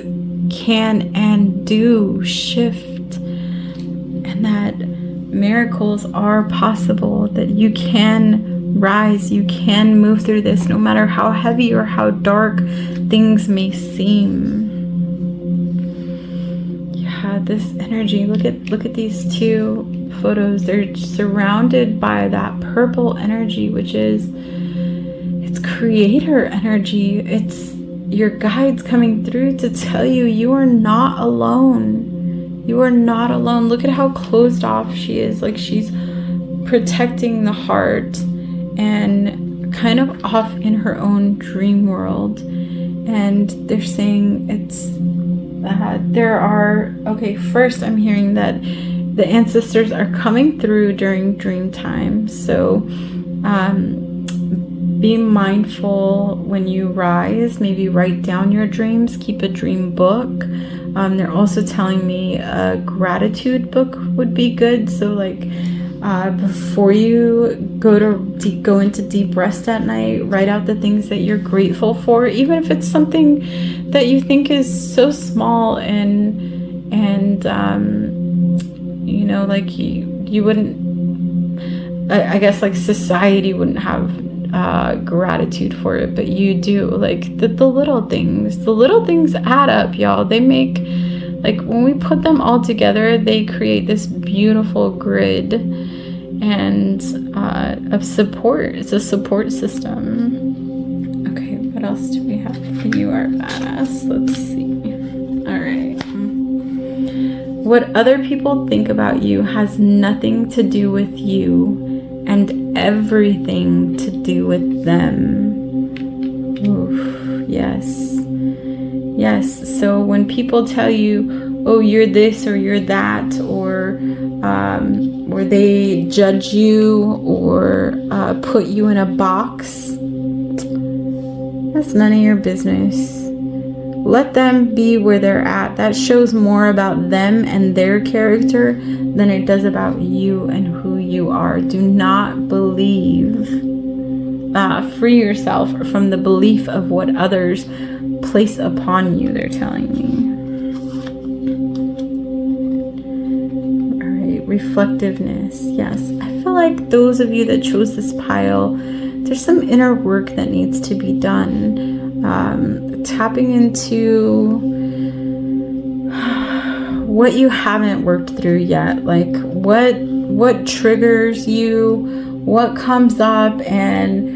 can and do shift, and that miracles are possible, that you can rise, you can move through this no matter how heavy or how dark things may seem. Yeah, this energy, look at these two photos. They're surrounded by that purple energy, which is, it's creator energy. It's your guides coming through to tell you you are not alone. You are not alone. Look at how closed off she is. Like she's protecting the heart and kind of off in her own dream world. And they're saying first I'm hearing that the ancestors are coming through during dream time. So be mindful when you rise. Maybe write down your dreams. Keep a dream book. They're also telling me a gratitude book would be good. So like before you go into deep rest at night, write out the things that you're grateful for, even if it's something that you think is so small and you know, like you wouldn't, I guess like society wouldn't have gratitude for it, but you do. Like the little things add up, y'all. They make, like when we put them all together, they create this beautiful grid and of support. It's a support system. Okay, what else do we have? You are badass. Let's see. All right. What other people think about you has nothing to do with you and everything to do with them. Oof, yes. Yes. So when people tell you, oh, you're this or you're that, or they judge you or put you in a box, that's none of your business. Let them be where they're at. That shows more about them and their character than it does about you and who you are. Do not believe. Free yourself from the belief of what others place upon you, they're telling me. All right, reflectiveness. Yes, I feel like those of you that chose this pile, there's some inner work that needs to be done. Tapping into what you haven't worked through yet, like what triggers you, what comes up and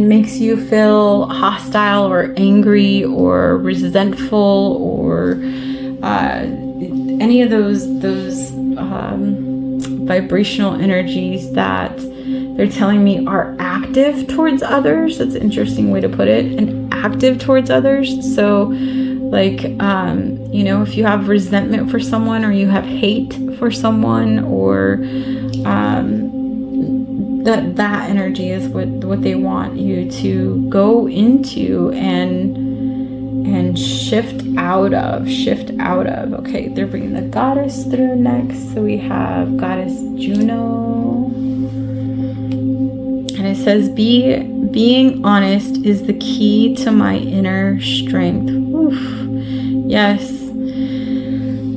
makes you feel hostile or angry or resentful, or any of those vibrational energies that they're telling me are active towards others. That's an interesting way to put it. And active towards others. So like, you know, if you have resentment for someone, or you have hate for someone, or that energy is what they want you to go into and shift out of. Okay, they're bringing the goddess through next. So we have goddess Juno. And it says, being honest is the key to my inner strength. Oof. Yes.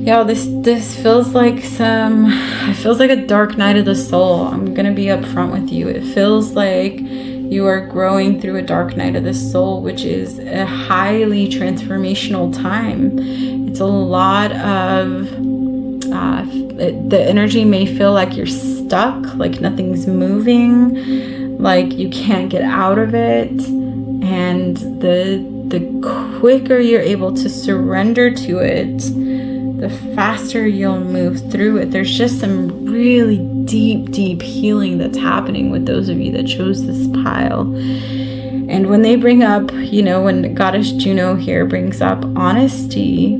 Y'all, this feels like a dark night of the soul. I'm going to be upfront with you. It feels like you are growing through a dark night of the soul, which is a highly transformational time. It's a lot of, the energy may feel like you're stuck, like nothing's moving, like you can't get out of it, and the quicker you're able to surrender to it, the faster you'll move through it. There's just some really deep healing that's happening with those of you that chose this pile. And when they bring up, you know, when Goddess Juno here brings up honesty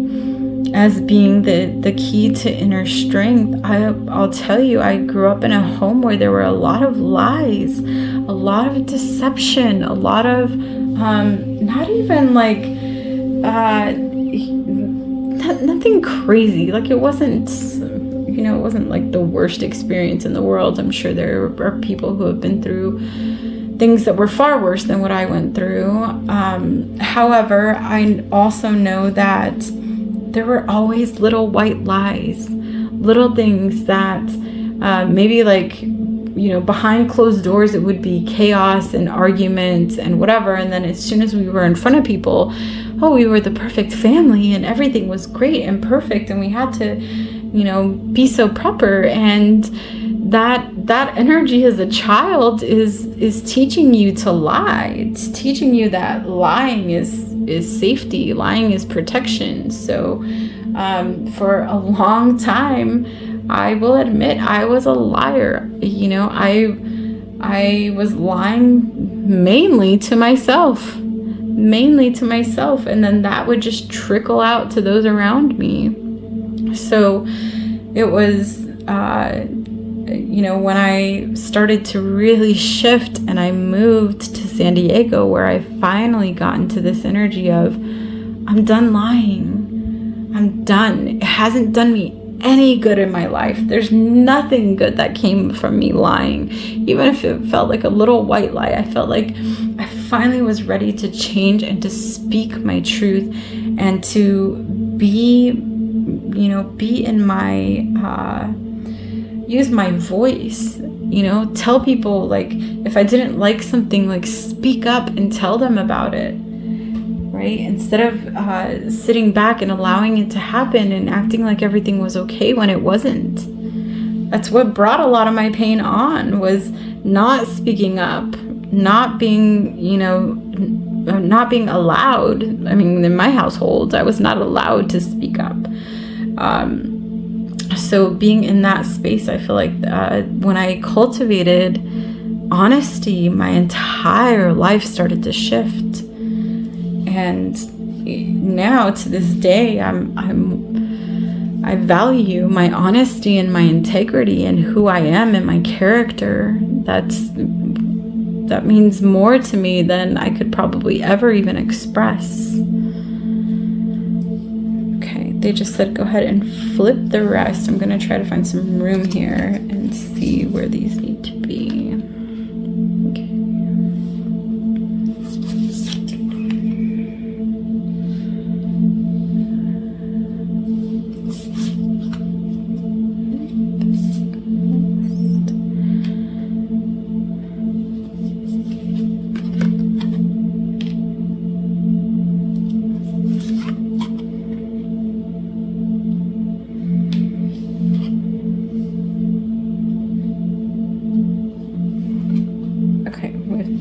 as being the key to inner strength, I'll tell you, I grew up in a home where there were a lot of lies, a lot of deception, a lot of not even like nothing crazy. Like it wasn't, you know, it wasn't like the worst experience in the world. I'm sure there are people who have been through things that were far worse than what I went through. However, I also know that there were always little white lies, little things that maybe like, you know, behind closed doors, it would be chaos and arguments and whatever. And then as soon as we were in front of people, oh, we were the perfect family and everything was great and perfect. And we had to, you know, be so proper. And that energy as a child is teaching you to lie. It's teaching you that lying is safety, lying is protection. So for a long time, I will admit I was a liar. You know, I was lying mainly to myself, and then that would just trickle out to those around me. So it was, you know, when I started to really shift and I moved to San Diego, where I finally got into this energy of, I'm done lying. I'm done. It hasn't done me any good in my life. There's nothing good that came from me lying. Even if it felt like a little white lie, I felt like I finally was ready to change and to speak my truth and to be, you know, be in my, use my voice, you know, tell people, like, if I didn't like something, like, speak up and tell them about it. Right? Instead of sitting back and allowing it to happen and acting like everything was okay when it wasn't. That's what brought a lot of my pain on, was not speaking up, not being, you know, not being allowed. I mean, in my household, I was not allowed to speak up. So being in that space, I feel like when I cultivated honesty, my entire life started to shift. And now to this day, I value my honesty and my integrity and who I am and my character. That means more to me than I could probably ever even express. Okay, they just said go ahead and flip the rest. I'm going to try to find some room here and see where these need to be.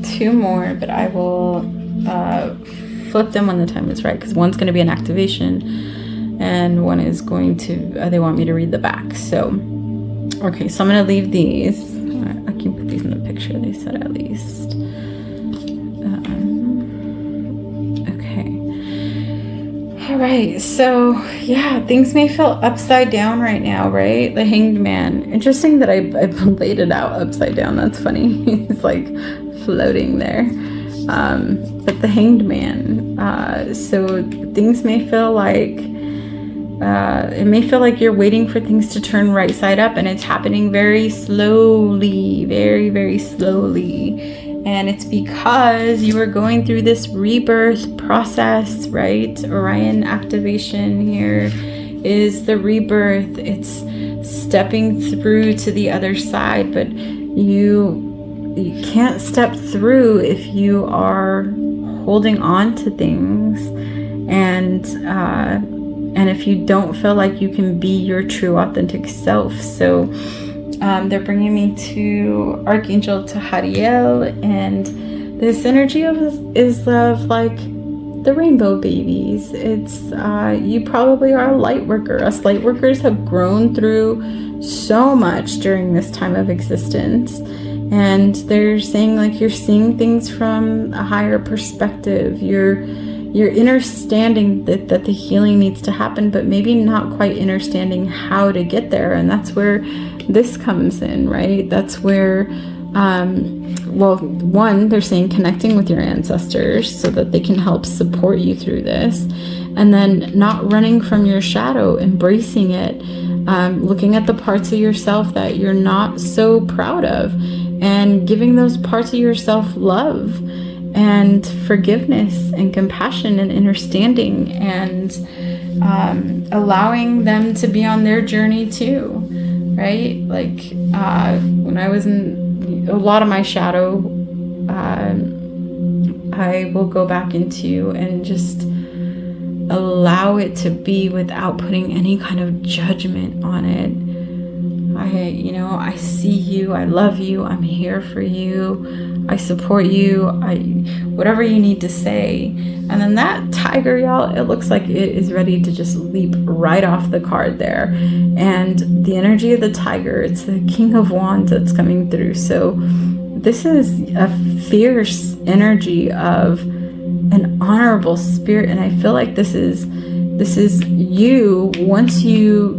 Two more, but I will flip them when the time is right, because one's going to be an activation and one is going to, they want me to read the back. So, okay, so I'm going to leave these. I can put these in the picture, they said at least. Okay. All right, so yeah, things may feel upside down right now, right? The Hanged Man. Interesting that I laid it out upside down. That's funny. It's like floating there. But the Hanged Man. So things may feel like, it may feel like you're waiting for things to turn right side up, and it's happening very slowly, very, very slowly. And it's because you are going through this rebirth process, right? Orion activation here is the rebirth. It's stepping through to the other side, but you can't step through if you are holding on to things, and if you don't feel like you can be your true authentic self. So they're bringing me to Archangel Tahariel, and this energy is of like the rainbow babies. It's you probably are a light worker. Us light workers have grown through so much during this time of existence. And they're saying, like, you're seeing things from a higher perspective. You're understanding that the healing needs to happen, but maybe not quite understanding how to get there. And that's where this comes in, right? That's where, well, one, they're saying connecting with your ancestors so that they can help support you through this. And then not running from your shadow, embracing it, looking at the parts of yourself that you're not so proud of, and giving those parts of yourself love and forgiveness and compassion and understanding, and allowing them to be on their journey too, right? Like when I was in a lot of my shadow, I will go back into and just allow it to be without putting any kind of judgment on it. I see you, I love you, I'm here for you, I support you, whatever you need to say. And then that tiger, y'all, it looks like it is ready to just leap right off the card there. And the energy of the tiger, it's the King of Wands that's coming through. So this is a fierce energy of an honorable spirit. And I feel like this is you, once you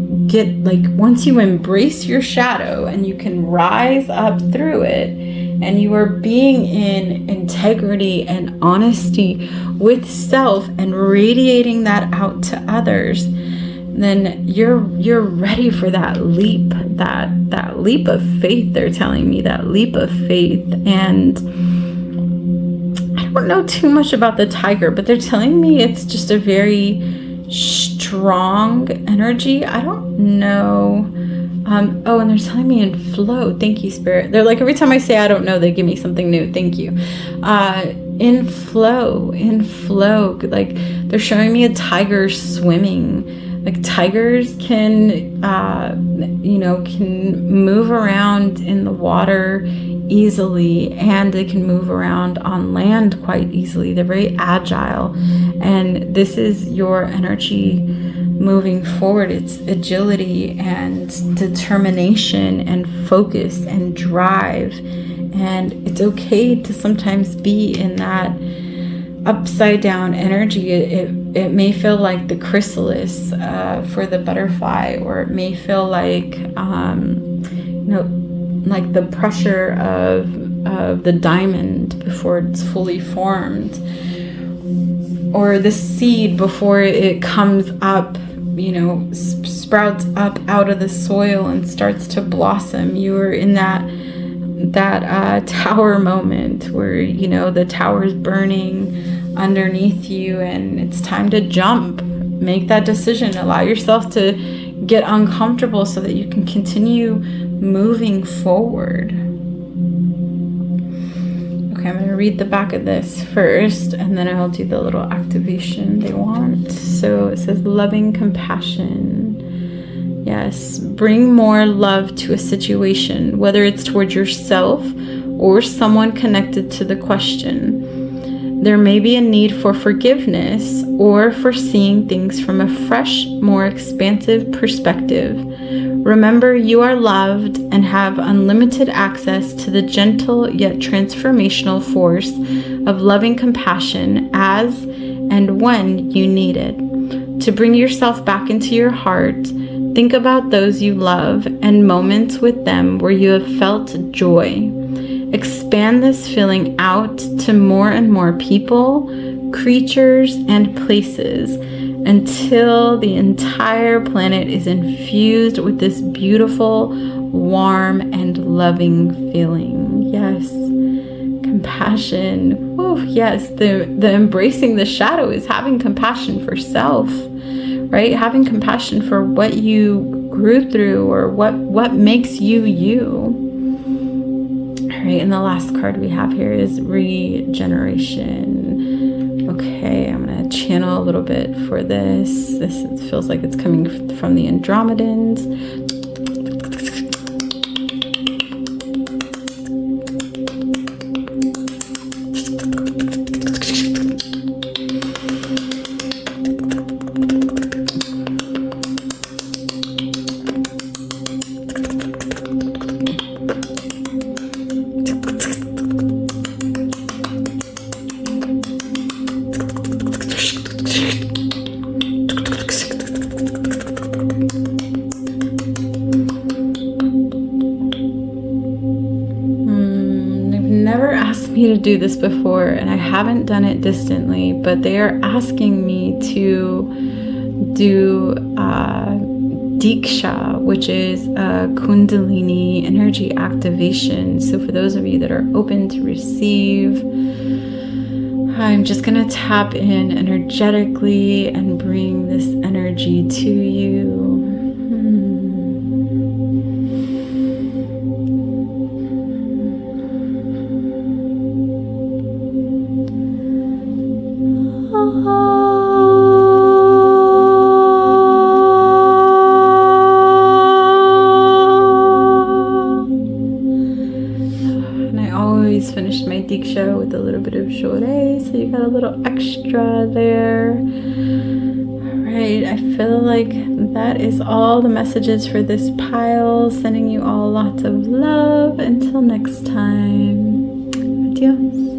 embrace your shadow and you can rise up through it, and you are being in integrity and honesty with self and radiating that out to others, then you're ready for that leap of faith. They're telling me that leap of faith. And I don't know too much about the tiger, but they're telling me it's just a very strong energy. I don't know. And they're telling me in flow. Thank you, Spirit. They're like, every time I say I don't know, they give me something new. Thank you. In flow. Like, they're showing me a tiger swimming. Like, tigers can move around in the water easily, and they can move around on land quite easily. They're very agile, and this is your energy moving forward. It's agility and determination and focus and drive. And it's okay to sometimes be in that upside down energy. It may feel like the chrysalis for the butterfly, or it may feel like like the pressure of the diamond before it's fully formed, or the seed before it comes up, sprouts up out of the soil and starts to blossom. You are in that tower moment where the tower's burning underneath you, and it's time to jump. Make that decision. Allow yourself to get uncomfortable so that you can continue moving forward. Okay, I'm going to read the back of this first, and then I'll do the little activation they want. So it says loving compassion. Yes, bring more love to a situation, whether it's towards yourself or someone connected to the question. There may be a need for forgiveness or for seeing things from a fresh, more expansive perspective. Remember, you are loved and have unlimited access to the gentle yet transformational force of loving compassion as and when you need it. To bring yourself back into your heart, think about those you love and moments with them where you have felt joy. Expand this feeling out to more and more people, creatures, and places until the entire planet is infused with this beautiful, warm, and loving feeling. Yes, compassion. Oh, yes, the embracing the shadow is having compassion for self, right? Having compassion for what you grew through, or what makes you you. All right, and the last card we have here is regeneration. Okay, I'm going to channel a little bit for this. This feels like it's coming from the Andromedans. To do this before, and I haven't done it distantly, but they are asking me to do Diksha, which is a Kundalini energy activation. So for those of you that are open to receive, I'm just going to tap in energetically and bring this energy to you. little extra there. All right, I feel like that is all the messages for this pile. Sending you all lots of love. Until next time. Adios.